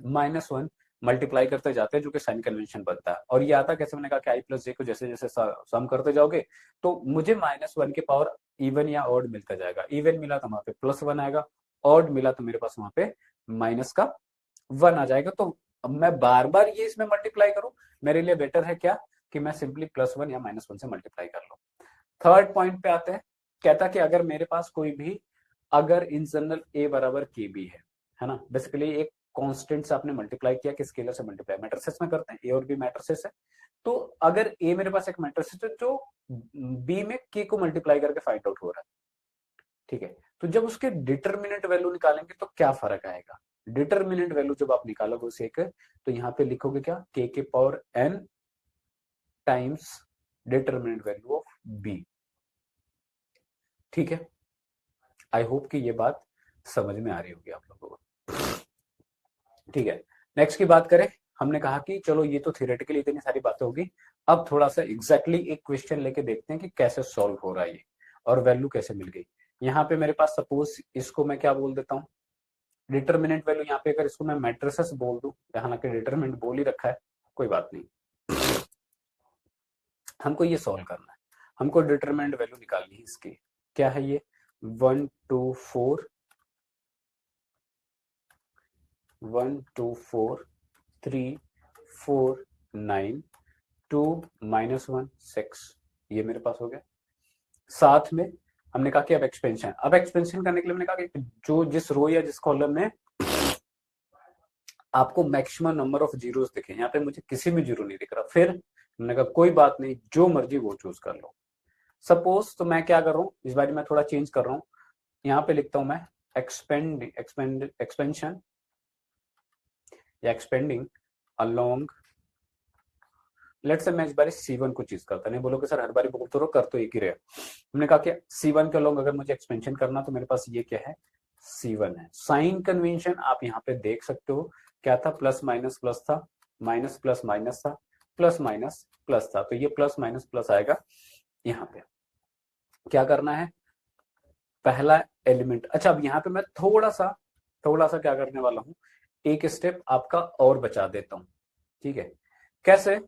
-1 मल्टीप्लाई करते जाते हैं, जो कि साइन कन्वेंशन बनता है। और ये आता कैसे, मैंने कहा कि I प्लस जे को जैसे जैसे सम करते जाओगे तो मुझे -1 के पावर इवन या ऑड मिलता जाएगा। इवन मिला तो वहां पे +1 आएगा, ऑड मिला तो मेरे पास वहां पे -1 आ जाएगा। तो अब मैं बार बार ये इसमें मल्टीप्लाई करूं, मेरे लिए बेटर है क्या कि मैं सिंपली +1 या -1 से मल्टीप्लाई कर लूं। थर्ड पॉइंट पे आते हैं, कहता कि अगर मेरे पास कोई भी, अगर इन जनरल A बराबर KB है ना, बेसिकली एक कांस्टेंट से आपने मल्टीप्लाई किया कि स्केलर से मल्टीप्लाई, मैट्रिसेस में करते हैं, A और B मैट्रिसेस है। तो अगर A मेरे पास एक मैट्रिक्स है जो B में K को मल्टीप्लाई करके फाइंड आउट हो रहा है, ठीक है, तो जब उसके डिटरमिनेंट वैल्यू निकालेंगे तो क्या फर्क आएगा, डिटरमिनेंट वैल्यू जब आप निकालोगे उसे एक, तो यहाँ पे लिखोगे क्या, K के power N times determinant value of B, ठीक है। आई होप कि ये बात समझ में आ रही होगी आप लोगों को, ठीक है। नेक्स्ट की बात करें, हमने कहा कि चलो ये तो थियोरेटिकली इतनी सारी बातें होगी, अब थोड़ा सा एग्जैक्टली एक क्वेश्चन लेके देखते हैं कि कैसे सॉल्व हो रहा है ये और वैल्यू कैसे मिल गई। यहाँ पे मेरे पास सपोज इसको मैं क्या बोल देता हूँ, डिटरमिनेंट वैल्यू, यहाँ पे अगर इसको मैं मैट्रिसेस बोल दूं, हालांकि डिटरमिनेंट बोल ही रखा है, कोई बात नहीं, हमको ये सॉल्व करना है, हमको डिटरमिनेंट वैल्यू निकालनी है इसकी। क्या है ये, 1 2 4 1 2 4 3 4 9 2 -1 6, ये मेरे पास हो गया। साथ में हमने कहा कि अब एक्सपेंशन, अब एक्सपेंशन करने के लिए मैंने कहा कि जो जिस रो या जिस कॉलम में आपको मैक्सिमम नंबर ऑफ जीरोस दिखे, यहाँ पे मुझे किसी में जीरो नहीं दिख रहा, फिर मैंने कहा कोई बात नहीं, जो मर्जी वो चूज कर लो। सपोज तो मैं क्या कर रहा हूँ इस बार, मैं थोड़ा चेंज कर रहा हूँ, यहाँ पे लिखता हूं मैं एक्सपेंशन या एक्सपेंडिंग अलोंग, लेट से मैं इस बार C1 को चीज करता, नहीं बोलोगे सर हर बार बोलते रहो, कर तो एक ही रहे। हमने कहा कि C1 के अलोंग अगर मुझे एक्सपेंशन करना तो मेरे पास ये क्या है, C1 है। साइन कन्वेंशन आप यहाँ पे देख सकते हो, क्या था, प्लस माइनस प्लस था, माइनस प्लस माइनस था, प्लस माइनस प्लस था, तो ये प्लस माइनस प्लस आएगा यहाँ पे। क्या करना है, पहला एलिमेंट, अच्छा अब यहाँ पे मैं थोड़ा सा क्या करने वाला हूँ, एक स्टेप आपका और बचा देता हूँ, ठीक है, कैसे,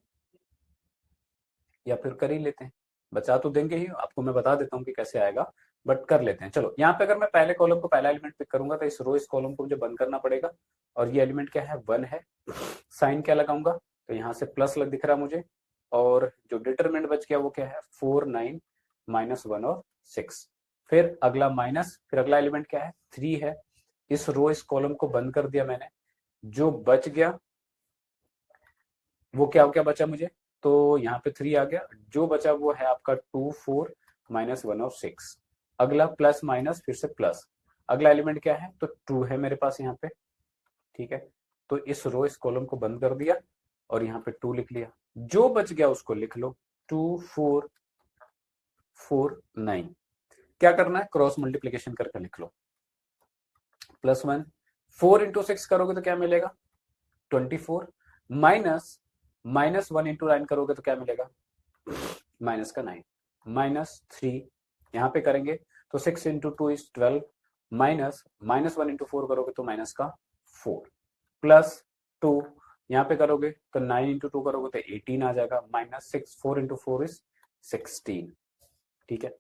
या फिर कर ही लेते हैं। बचा तो देंगे ही, आपको मैं बता देता हूँ कि कैसे आएगा, बट कर लेते हैं। चलो यहाँ पे अगर मैं पहले कॉलम को पहला एलिमेंट पिक करूंगा तो इस रो इस कॉलम को मुझे बंद करना पड़ेगा, और ये एलिमेंट क्या है 1 है। साइन क्या लगाऊंगा, तो यहाँ से प्लस लग दिख रहा मुझे, और जो डिटरमिनेंट बच गया वो क्या है 4 9 -1 और 6। फिर अगला माइनस, फिर अगला एलिमेंट क्या है 3 है। इस रो इस कॉलम को बंद कर दिया मैंने, जो बच गया वो क्या क्या बचा मुझे, तो यहाँ पे 3 आ गया, जो बचा वो है आपका 2 4 -1 और 6। अगला प्लस माइनस फिर से प्लस, अगला एलिमेंट क्या है तो 2 है मेरे पास यहाँ पे, ठीक है। तो इस रो इस कॉलम को बंद कर दिया और यहाँ पे 2 लिख लिया, जो बच गया उसको लिख लो 2 4 4 9। क्या करना है, क्रॉस मल्टीप्लीकेशन करके लिख लो, +1 4 × 6 करोगे तो क्या मिलेगा 24, माइनस -1 × 9 करोगे तो क्या मिलेगा माइनस का 9, -3 यहाँ पे करेंगे तो 6 × 2 = 12, माइनस -1 × 4 करोगे तो माइनस का 4, +2 यहाँ पे करोगे तो 9 × 2 करोगे तो 18 आ जाएगा, -6 4 × 4 = 16, ठीक है।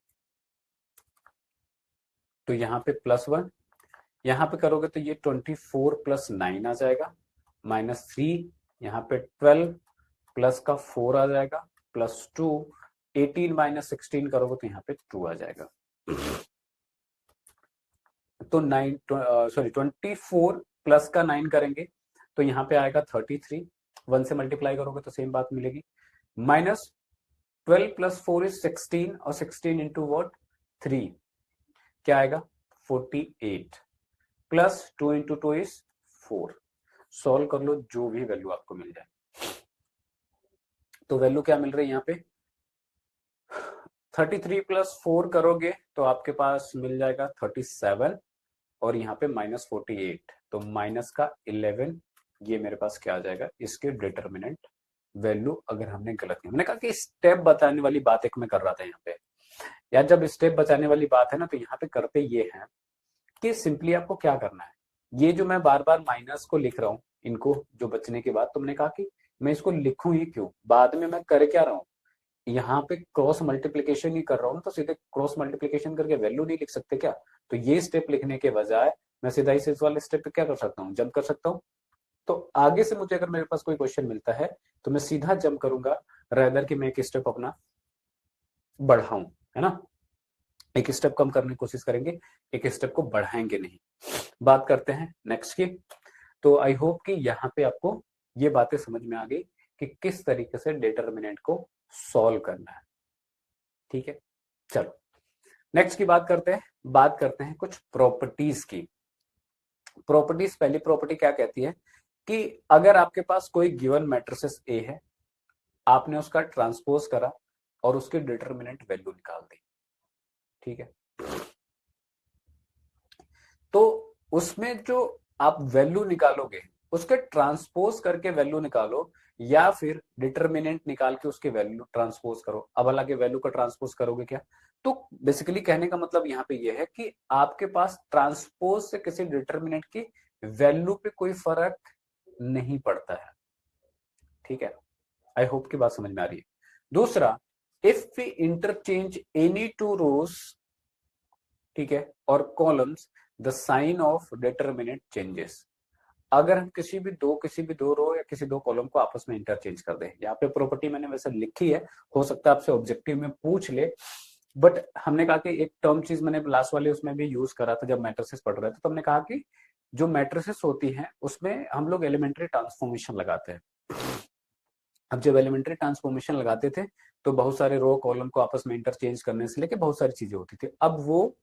तो यहाँ पे +1, यहाँ पे करोगे तो ये 24 + 9 आ जाएगा, -3 यहाँ पे 12 प्लस का 4 आ जाएगा, +2 18 - 16 करोगे तो यहाँ पे 2 आ जाएगा। तो 24 प्लस का 9 करेंगे तो यहाँ पे आएगा 33, 1 से मल्टीप्लाई करोगे तो सेम बात मिलेगी, -12 + 4 = 16 और 16 × व्हाट 3 क्या आएगा 48, +2 × 2 = 4। सॉल्व कर लो, जो भी वैल्यू आपको मिल जाए। तो वैल्यू क्या मिल रही है यहाँ पे 33 + 4 करोगे तो आपके पास मिल जाएगा 37, और यहाँ पे -48, तो माइनस का 11, ये मेरे पास क्या आ जाएगा इसके डिटरमिनेंट वैल्यू। अगर हमने गलत नहीं, मैंने कहा कि स्टेप बताने वाली बात एक मैं कर रहा था यहाँ पे यार, जब स्टेप बचाने वाली बात है ना तो यहाँ पे करते ये है कि सिंपली आपको क्या करना है, ये जो मैं बार बार माइनस को लिख रहा हूँ इनको जो बचने के बाद, तुमने कहा कि मैं इसको लिखूं ही क्यों, बाद में मैं कर क्या रहा हूँ यहाँ पे क्रॉस मल्टीप्लीकेशन ही कर रहा हूँ, तो सीधे क्रॉस मल्टीप्लीकेशन करके वैल्यू नहीं लिख सकते क्या, तो ये स्टेप लिखने के बजाय मैं सीधा इस वाले स्टेप पे क्या कर सकता हूँ जंप कर सकता हूँ। तो आगे से मुझे अगर मेरे पास कोई क्वेश्चन मिलता है तो मैं सीधा जंप करूंगा, रेदर कि मैं एक स्टेप अपना बढ़ाऊं, है ना, एक स्टेप कम करने की कोशिश करेंगे, एक स्टेप को बढ़ाएंगे नहीं। बात करते हैं नेक्स्ट की। तो आई होप कि यहाँ पे आपको ये बातें समझ में आ गई कि किस तरीके से डिटरमिनेंट को सॉल्व करना है, ठीक है। चलो नेक्स्ट की बात करते हैं कुछ प्रॉपर्टीज की। प्रॉपर्टीज, पहली प्रॉपर्टी क्या कहती है कि अगर आपके पास कोई गिवन मैट्रिसेस ए है, आपने उसका ट्रांसपोज करा और उसकी डिटरमिनेंट वैल्यू निकाल दी, ठीक है, तो उसमें जो आप वैल्यू निकालोगे उसके ट्रांसपोज करके वैल्यू निकालो, या फिर डिटरमिनेंट निकाल के उसके वैल्यू ट्रांसपोज करो। अब हालांकि वैल्यू का ट्रांसपोज करोगे क्या, तो बेसिकली कहने का मतलब यहाँ पे ये है कि आपके पास ट्रांसपोज से किसी डिटरमिनेंट की वैल्यू पे कोई फर्क नहीं पड़ता है, ठीक है। आई होप की बात समझ में आ रही है। दूसरा, if we interchange any two rows, ठीक है, और columns, the sign of determinant changes. अगर हम किसी भी दो रो या किसी दो कॉलम को आपस में इंटरचेंज कर दें, यहाँ पे प्रॉपर्टी मैंने वैसे लिखी है, हो सकता है आपसे ऑब्जेक्टिव में पूछ ले, बट हमने कहा कि एक टर्म चीज मैंने लास्ट वाले उसमें भी यूज करा था जब मैट्रिसेस पढ़ रहे थे, तो हमने कहा कि जो मैट्रिसेस होती हैं उसमें हम लोग एलिमेंट्री ट्रांसफॉर्मेशन लगाते हैं। अब जब एलिमेंट्री ट्रांसफॉर्मेशन लगाते थे तो बहुत सारे रो कॉलम को आपस में इंटरचेंज करने से लेके बहुत सारी चीजें होती थी, अब वो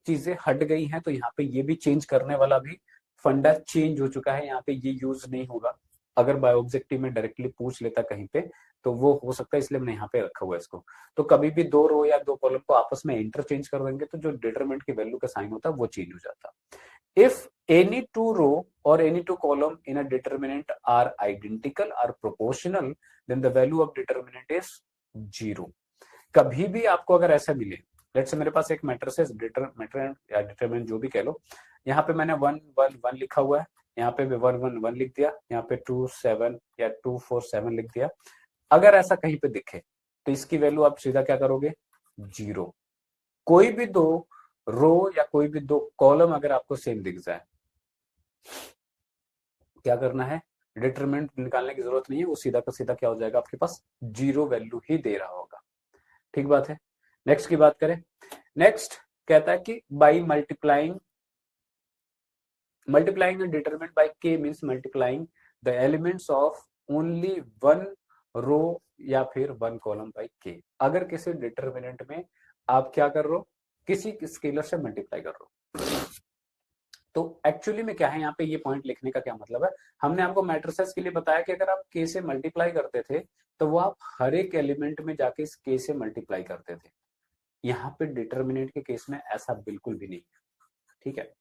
चीजें हट गई हैं, तो यहाँ पे ये भी चेंज करने वाला भी फंडा चेंज हो चुका है, यहाँ पे ये यूज नहीं होगा। अगर बाय ऑब्जेक्टिव में डायरेक्टली पूछ लेता कहीं पे तो वो हो सकता है, इसलिए मैंने यहाँ पे रखा हुआ है इसको। तो कभी भी दो रो या दो कॉलम को आपस में इंटरचेंज कर देंगे तो जो डिटरमिनेंट की वैल्यू का साइन होता है वो चेंज हो जाता है। If any two row or any two column in a determinant are identical or proportional, then the value of determinant is 0। कभी भी आपको अगर ऐसा मिले, लेट्स से मेरे पास एक मैट्रिक्स है डिटरमिनेंट या डिटरमिनेंट जो भी कह लो, यहाँ पे मैंने 1 1 1 लिखा हुआ है, यहाँ पे भी 1 1 1 लिख दिया, यहाँ पे 2 7 या 2 4 7 लिख दिया। अगर ऐसा कहीं पे दिखे तो इसकी वैल्यू आप सीधा क्या करोगे, 0। कोई भी दो रो या कोई भी दो कॉलम अगर आपको सेम दिख जाए, क्या करना है, डिटरमिनेंट निकालने की जरूरत नहीं है, वो सीधा का सीधा क्या हो जाएगा, आपके पास 0 वैल्यू ही दे रहा होगा। ठीक बात है। नेक्स्ट की बात करें, नेक्स्ट कहता है कि by multiplying a determinant by k means multiplying the elements of only one row या फिर वन कॉलम बाई k। अगर किसी डिटरमिनेंट में आप क्या कर रहे हो, किसी स्केलर से मल्टीप्लाई कर रहे हो, तो एक्चुअली में क्या है यहाँ पे, ये पॉइंट लिखने का क्या मतलब है, हमने आपको मैट्रिसेस के लिए बताया कि अगर आप k से मल्टीप्लाई करते थे तो वो आप हर एक एलिमेंट में जाके इस k से मल्टीप्लाई करते थे। यहाँ पे डिटरमिनेंट के केस में ऐसा बिल्कुल भी नहीं है। ठीक है,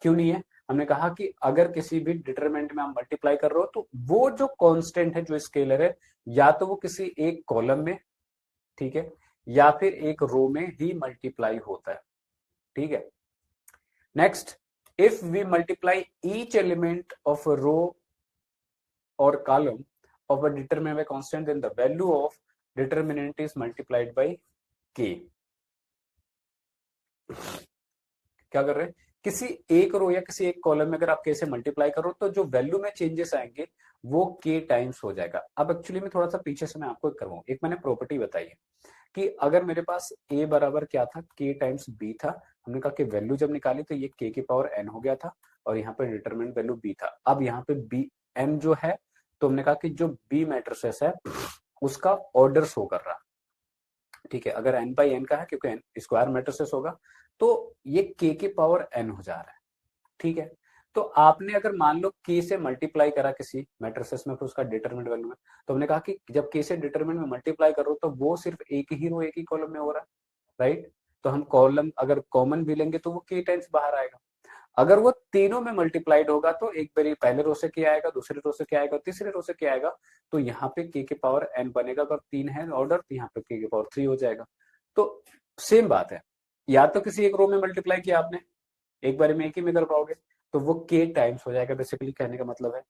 क्यों नहीं है, हमने कहा कि अगर किसी भी डिटरमिनेंट में आप मल्टीप्लाई कर रहे हो तो वो जो कांस्टेंट है, जो स्केलर है, या तो वो किसी एक कॉलम में, ठीक है, या फिर एक रो में ही मल्टीप्लाई होता है। ठीक है, next, if we multiply each element of a row or column of a determinant by constant, then the value of determinant is multiplied by k। क्या कर रहे हैं, किसी एक रो या किसी एक कॉलम में अगर आप k से मल्टीप्लाई करो तो जो वैल्यू में चेंजेस आएंगे वो k टाइम्स हो जाएगा। अब एक्चुअली में थोड़ा सा पीछे से मैं आपको करवाऊं, एक मैंने प्रॉपर्टी बताई है कि अगर मेरे पास a बराबर क्या था, k टाइम्स b था, हमने कहा कि वैल्यू जब निकाली तो ये k की पावर n हो गया था और यहाँ पे डिटरमिनेंट वैल्यू b था। अब यहाँ पे b n जो है, तो हमने कहा कि जो b मैट्रिसेस है उसका ऑर्डर शो कर रहा। ठीक है, अगर n बाई n का है, क्योंकि n स्क्वायर मैट्रिसेस होगा, तो ये k की पावर n हो जा रहा है। ठीक है, तो आपने अगर मान लो k से मल्टीप्लाई करा किसी मैट्रिसेस में, फिर उसका डिटरमिनेंट वैल्यू में, तो हमने कहा कि जब k से डिटरमिनेंट में मल्टीप्लाई करो तो वो सिर्फ एक ही रो एक ही कॉलम में हो रहा है, राइट। तो हम कॉलम अगर कॉमन भी लेंगे तो वो k टाइम्स बाहर आएगा। अगर वो तीनों में मल्टीप्लाइड होगा तो एक बार पहले रो से क्या आएगा, दूसरे रो से क्या आएगा, तीसरे रो से क्या आएगा, तो यहाँ पे k की पावर n बनेगा। अगर 3 है ऑर्डर तो यहाँ पे k की पावर 3 हो जाएगा। तो सेम बात है, या तो किसी एक रो में मल्टीप्लाई किया आपने, एक बार में एक ही में कर पाओगे, तो वो k टाइम्स हो जाएगा। बेसिकली कहने का मतलब है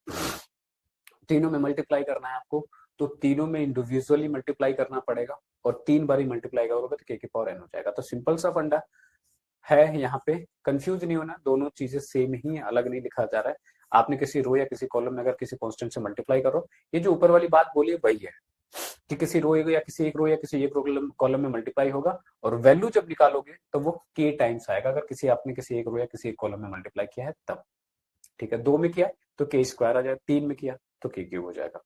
तीनों में मल्टीप्लाई करना है आपको, तो तीनों में इंडिविजुअली मल्टीप्लाई करना पड़ेगा और 3 बार ही मल्टीप्लाई करोगे तो k की पावर n हो जाएगा। तो सिंपल सा फंडा है, यहाँ पे कंफ्यूज नहीं होना, दोनों चीजें सेम ही है, अलग नहीं लिखा जा रहा है। आपने किसी रो या किसी कॉलम में अगर किसी कांस्टेंट से मल्टीप्लाई करो, ये जो ऊपर वाली बात बोली है वही है कि किसी रो या किसी एक रो या किसी एक कॉलम में मल्टीप्लाई होगा और वैल्यू जब निकालोगे तो वो k टाइम्स आएगा। अगर किसी आपने किसी एक रो या किसी एक कॉलम में मल्टीप्लाई किया है तब। ठीक है, 2 में किया तो k स्क्वायर आ जाएगा, 3 में किया तो k क्यूब हो जाएगा।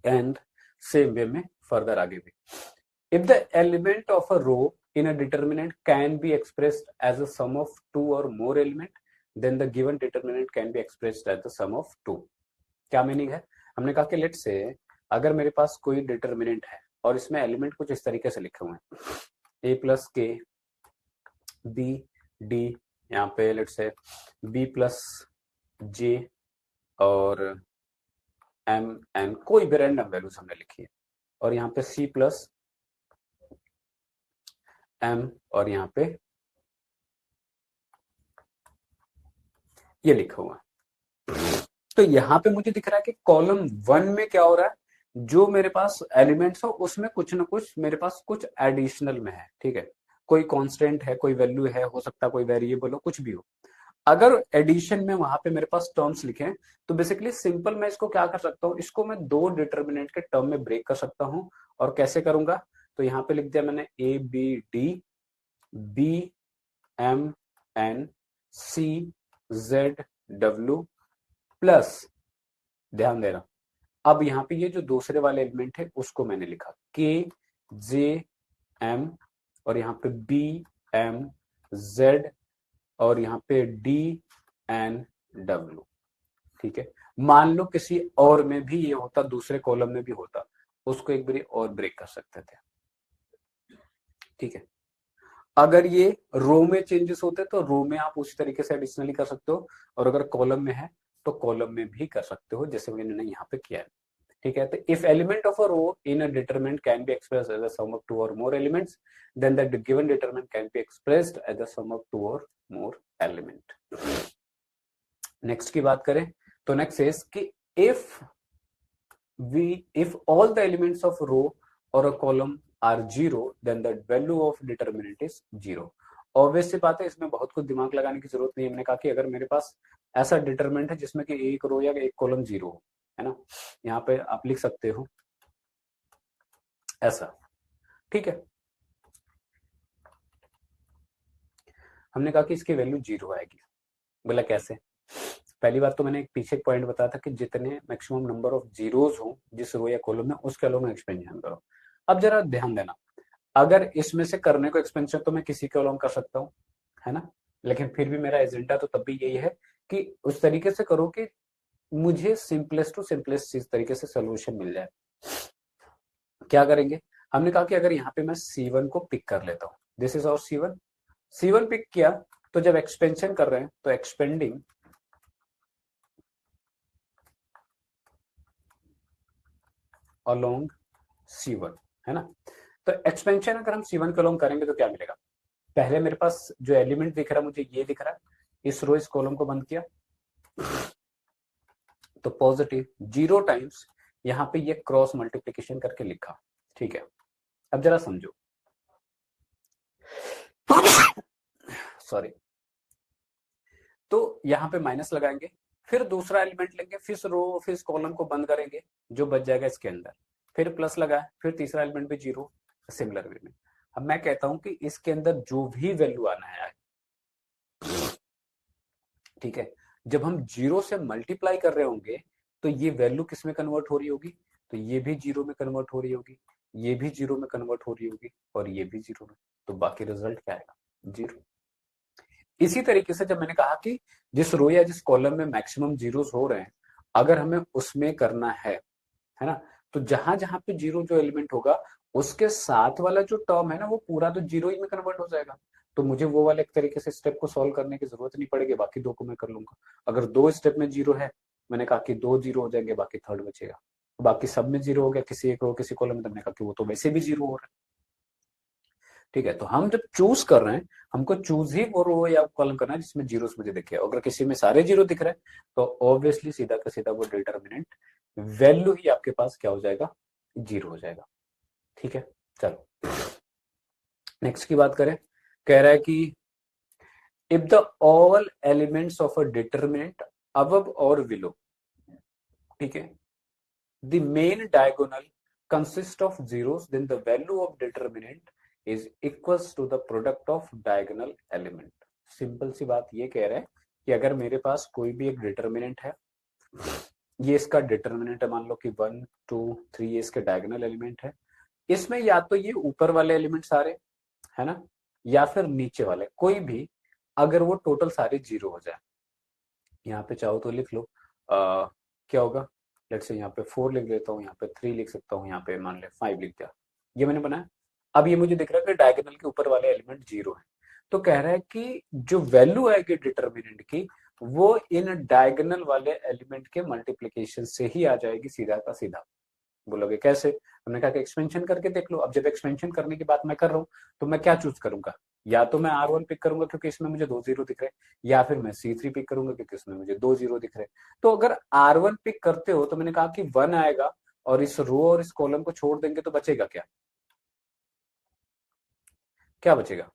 एंड सेम वे में फर्दर आगे भी, if the element of a row in a determinant can be expressed as a sum of 2 or more element, then the given determinant can be expressed as the sum of 2। क्या meaning है, हमने कहा कि let's say अगर मेरे पास कोई determinant है और इसमें एलिमेंट कुछ इस तरीके से लिखे हुए हैं, a प्लस के, बी डी, यहाँ पे लेट्स से b प्लस जे और m n, कोई भी रैंडम वैल्यूज हमने लिखी है, और यहाँ पे c प्लस m और यहाँ पे ये लिखा हुआ है। तो यहाँ पे मुझे दिख रहा है कि कॉलम 1 में क्या हो रहा है, जो मेरे पास एलिमेंट्स हो उसमें कुछ ना कुछ मेरे पास कुछ एडिशनल में है। ठीक है, कोई कांस्टेंट है, कोई वैल्यू है, हो सकता है कोई वेरिएबल हो, कुछ भी हो। अगर एडिशन में वहां पे मेरे पास टर्म्स लिखे हैं तो बेसिकली सिंपल मैं इसको क्या कर सकता हूँ, इसको मैं दो डिटर्मिनेंट के टर्म में ब्रेक कर सकता हूँ। और कैसे करूंगा, तो यहाँ पे लिख दिया मैंने A B D, B M N C Z W plus, ध्यान देना, अब यहाँ पे ये जो दूसरे वाले एलिमेंट है उसको मैंने लिखा के जे एम और यहाँ पे बी एम जेड और यहाँ पे डी एन डब्ल्यू। ठीक है, मान लो किसी और में भी ये होता, दूसरे कॉलम में भी होता, उसको एक बार और ब्रेक कर सकते थे। ठीक है, अगर ये रो में चेंजेस होते तो रो में आप उसी तरीके से एडिशनली कर सकते हो, और अगर कॉलम में है तो कॉलम में भी कर सकते हो, जैसे मैंने यहाँ पे किया है। ठीक है, तो if element of a row in a determinant can be expressed as a sum of two or more elements, then the given determinant can be expressed as a sum of two or more element. Next की बात करें तो next is कि if all the elements of row और a column are 0, then the value of determinant is 0. Obvious सी बात है, इसमें बहुत कुछ दिमाग लगाने की जरूरत नहीं है। हमने कहा कि अगर मेरे पास ऐसा डिटरमिनेंट है जिसमें कि एक रो या एक कॉलम 0 हो, है ना, यहाँ पे आप लिख सकते हो ऐसा, ठीक है। हमने कहा कि इसकी वैल्यू 0 आएगी। बोला कैसे? पहली बार तो मैंने एक पीछे पॉइंट बताया था कि जितने मैक्सिमम नंबर ऑफ जीरोस हो जिस रो या कॉलम में, उसके अलावा एक्सपेंशन करो। अब जरा ध्यान देना, अगर इसमें से करने को एक्सपेंशन तो मैं किसी कॉलम कर सकता हूँ, है ना, लेकिन फिर भी मेरा एजेंडा तो तब भी यही है कि उस तरीके से करो कि मुझे सिंपलेस्ट टू सिंपलेस्ट चीज तरीके से सोल्यूशन मिल जाए। क्या करेंगे? हमने कहा कि अगर यहाँ पे मैं C1 को पिक कर लेता हूँ, this is our C1, C1 pick किया, तो जब एक्सपेंशन कर रहे हैं तो एक्सपेंडिंग अलोंग C1, है ना। तो एक्सपेंशन अगर हम C1 के अलोंग करेंगे तो क्या मिलेगा? पहले मेरे पास जो एलिमेंट दिख रहा है मुझे ये दिख रहा है, इस रो इस कॉलम को बंद किया तो पॉजिटिव 0 टाइम्स यहाँ पे ये क्रॉस मल्टीप्लीकेशन करके लिखा, ठीक है। अब जरा समझो, सॉरी, तो यहाँ पे माइनस लगाएंगे, फिर दूसरा एलिमेंट लेंगे, फिर रो फिर कॉलम को बंद करेंगे, जो बच जाएगा इसके अंदर, फिर प्लस लगाए, फिर तीसरा एलिमेंट भी 0, सिमिलर वे में। अब मैं कहता हूं कि इसके अंदर जो भी वैल्यू आना है, ठीक है, जब हम 0 से मल्टीप्लाई कर रहे होंगे तो ये वैल्यू किस में कन्वर्ट हो रही होगी? तो ये भी 0 में कन्वर्ट हो रही होगी, ये भी 0 में कन्वर्ट हो रही होगी, और ये भी 0 में, तो बाकी रिजल्ट क्या आएगा? 0। इसी तरीके से जब मैंने कहा कि जिस रो या जिस कॉलम में मैक्सिमम जीरोस हो रहे हैं, अगर हमें उसमें करना है ना, तो जहां जहां पे 0 जो एलिमेंट होगा उसके साथ वाला जो टर्म है ना, वो पूरा तो 0 ही में कन्वर्ट हो जाएगा। तो मुझे वो वाले एक तरीके से स्टेप को सॉल्व करने की जरूरत नहीं पड़ेगी, बाकी दो को मैं कर लूंगा। अगर 2 स्टेप में 0 है, मैंने कहा कि 2 0 हो जाएंगे, बाकी थर्ड बचेगा। बाकी सब में 0 हो गया, किसी एक रो किसी कॉलम में, तो मैंने कहा कि वो तो वैसे भी 0 हो रहा है, ठीक है। तो हम जब चूज कर रहे हैं, हमको चूज ही वो रो या कॉलम करना है जिसमें जीरोस मुझे दिखे। अगर किसी में सारे 0 दिख रहे हैं तो ऑब्वियसली सीधा का सीधा वो डिटर्मिनेंट वैल्यू ही आपके पास क्या हो जाएगा? 0 हो जाएगा, ठीक है। चलो नेक्स्ट की बात करें, कह रहा है कि if the all elements of a determinant above or below, ठीक है, the main diagonal consist of zeros, then the value of determinant is equals to the product of diagonal element. Simple सी बात ये कह रहा है कि अगर मेरे पास कोई भी एक डिटर्मिनेंट है, ये इसका डिटर्मिनेंट है, मान लो कि 1 2 3 ये इसके डायगोनल एलिमेंट है, इसमें या तो ये ऊपर वाले एलिमेंट सारे, है ना, या फिर नीचे वाले कोई भी, अगर वो टोटल सारे 0 हो जाए, यहाँ पे चाहो तो लिख लो क्या होगा, लेट्स से यहाँ पे 4 लिख लेता हूँ, यहाँ पे 3 लिख सकता हूँ, यहाँ पे मान ले 5 लिख दिया, ये मैंने बनाया। अब ये मुझे दिख रहा है कि डायगोनल के ऊपर वाले एलिमेंट 0 है, तो कह रहा है कि जो वैल्यू आएगी डिटर्मिनेंट की, वो इन डायगोनल वाले एलिमेंट के मल्टीप्लीकेशन से ही आ जाएगी, सीधा का सीधा। बोलोगे कैसे? हमने कहा कि एक्सपेंशन करके देख लो। अब जब एक्सपेंशन करने की बात मैं कर रहा हूँ तो मैं क्या चूज करूंगा? या तो मैं R1 पिक करूंगा क्योंकि इसमें मुझे 2 0 दिख रहे हैं, या फिर मैं C3 पिक करूंगा क्योंकि इसमें मुझे 2 0 दिख रहे हैं। तो अगर R1 पिक करते हो तो मैंने कहा कि 1 आएगा, और इस रो और इस कॉलम को छोड़ देंगे तो बचेगा क्या? क्या बचेगा?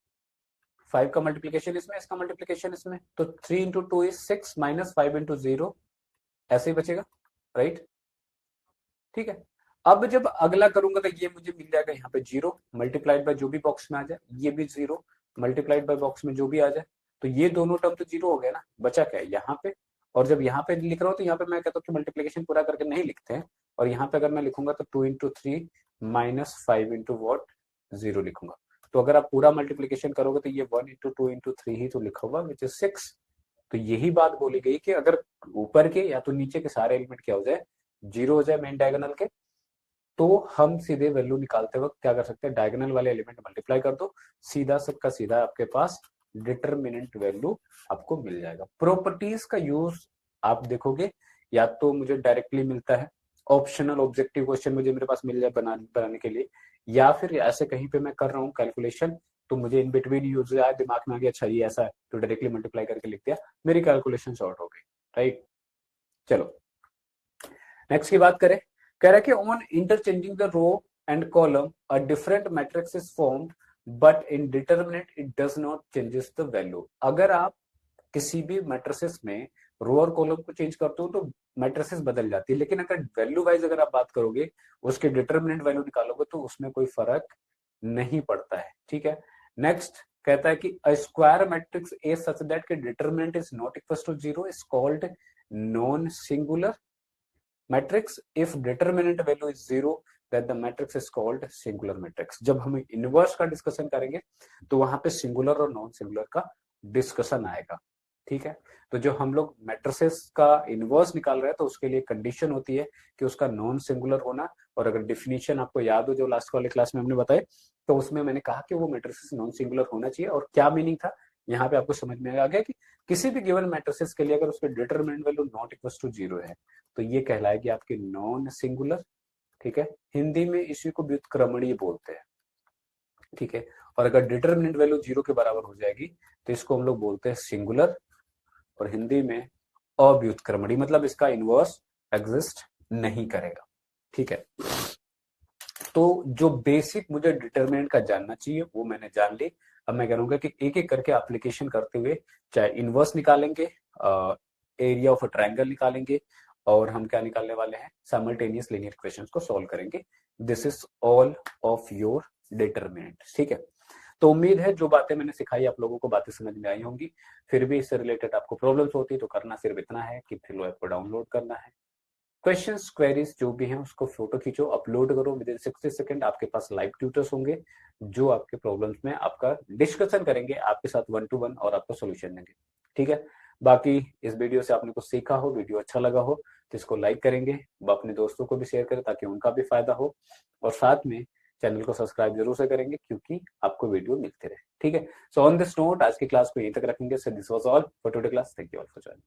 5 का मल्टीप्लीकेशन इसमें, इसका मल्टीप्लीकेशन इसमें, तो 3 इंटू 2 इज 6 माइनस 5 इंटू 0, ऐसे ही बचेगा, राइट? ठीक है। अब जब अगला करूंगा तो ये मुझे मिल जाएगा यहाँ पे 0 मल्टीप्लाइड बाय जो भी बॉक्स में आ जाए, ये भी 0 मल्टीप्लाइड बाय बॉक्स में जो भी आ जाए, तो ये दोनों टर्म तो 0 हो गया ना, बचा क्या है यहाँ पे? और जब यहाँ पे लिख रहा हूँ तो यहाँ पे मैं कहता हूँ कि मल्टीप्लीकेशन पूरा करके नहीं लिखते हैं, और यहाँ पे अगर मैं लिखूंगा तो 2 इंटू 3 माइनस 5 इंटू वॉट 0 लिखूंगा। तो अगर आप पूरा मल्टीप्लीकेशन करोगे तो ये 1 इंटू 2 इंटू 3 ही तो लिखा होगा, विच इज 6। तो यही बात बोली गई कि अगर ऊपर के या तो नीचे के सारे एलिमेंट क्या हो जाए, 0 हो जाए मेन डायगोनल के, तो हम सीधे वैल्यू निकालते वक्त क्या कर सकते हैं? डायगोनल वाले एलिमेंट मल्टीप्लाई कर दो, सीधा सबका सीधा आपके पास डिटरमिनेंट वैल्यू आपको मिल जाएगा। प्रॉपर्टीज का यूज आप देखोगे, या तो मुझे डायरेक्टली मिलता है, ऑप्शनल ऑब्जेक्टिव क्वेश्चन मुझे मेरे पास मिल जाए बनाने के लिए, या फिर ऐसे कहीं पे मैं कर रहा हूँ कैलकुलेशन, तो मुझे इन बिटवीन यूज आया, दिमाग में आ गया अच्छा ये ऐसा है, तो डायरेक्टली मल्टीप्लाई करके लिख दिया, मेरी कैलकुलेशन शॉर्ट हो गई, राइट? चलो नेक्स्ट की बात करें, कह रहा है कि on interchanging the row and column, a different matrix is formed, but in determinant it does not changes the value. अगर आप किसी भी मैट्रिसेस में रो और कॉलम को चेंज करते हो तो मैट्रिसेस बदल जाती है, लेकिन अगर वैल्यू वाइज अगर आप बात करोगे, उसके डिटरमिनेंट वैल्यू निकालोगे तो उसमें कोई फर्क नहीं पड़ता है। ठीक है, नेक्स्ट कहता है कि a square matrix A such that के determinant is not equal to zero is called non singular matrix. If determinant value is zero that the matrix is called singular matrix। जब हम इनवर्स का discussion करेंगे तो वहां पे singular और non singular का डिस्कशन आएगा। ठीक है, तो जो हम लोग मैट्रिसेस का इनवर्स निकाल रहे हैं तो उसके लिए कंडीशन होती है कि उसका नॉन सिंगुलर होना, और अगर डिफिनीशन आपको याद हो जो लास्ट वाले क्लास में हमने बताए, तो उसमें मैंने कहा कि वो मैट्रिसेस नॉन सिंगुलर होना चाहिए। और क्या मीनिंग था यहाँ पे आपको समझ में आ गया कि किसी भी गिवन मैट्रिसेस के लिए अगर उसके determinant value not equal to zero है तो ये कहलाएगी आपकी नॉन सिंगुलर। ठीक है, हिंदी में इसी को व्युत्क्रमणीय बोलते हैं। ठीक है, और अगर डिटरमिनेंट वैल्यू जीरो के बराबर हो जाएगी तो इसको हम लोग बोलते हैं सिंगुलर, और हिंदी में अव्युत्क्रमणीय, मतलब इसका इनवर्स एग्जिस्ट नहीं करेगा। ठीक है, तो जो बेसिक मुझे डिटरमिनेंट का जानना चाहिए वो मैंने जान ली। अब मैं करूंगा कि एक एक करके एप्लीकेशन करते हुए, चाहे इनवर्स निकालेंगे, एरिया ऑफ अ ट्रायंगल निकालेंगे, और हम क्या निकालने वाले हैं, साइमल्टेनियस लीनियर इक्वेशंस को सॉल्व करेंगे। This is all of your determinant. ठीक है, तो उम्मीद है जो बातें मैंने सिखाई आप लोगों को बातें समझ में आई होंगी। फिर भी इससे रिलेटेड आपको प्रॉब्लम्स होती तो करना सिर्फ इतना है कि फिलो ऐप को डाउनलोड करना है, क्वेश्चंस क्वेरीज जो भी हैं उसको फोटो खींचो, अपलोड करो, विद इन 60 सेकंड आपके पास लाइव ट्यूटर्स होंगे जो आपके प्रॉब्लम्स में आपका डिस्कशन करेंगे, आपके साथ 1 to 1 और आपको सोल्यूशन देंगे। ठीक है, बाकी इस वीडियो से आपने कुछ सीखा हो, वीडियो अच्छा लगा हो तो इसको लाइक करेंगे, अपने दोस्तों को भी शेयर करें ताकि उनका भी फायदा हो, और साथ में चैनल को सब्सक्राइब जरूर से करेंगे क्योंकि आपको वीडियो मिलते रहे। ठीक है, सो ऑन दिस नोट आज की क्लास को यहीं तक रखेंगे। So this was all for today class. Thank you all for joining.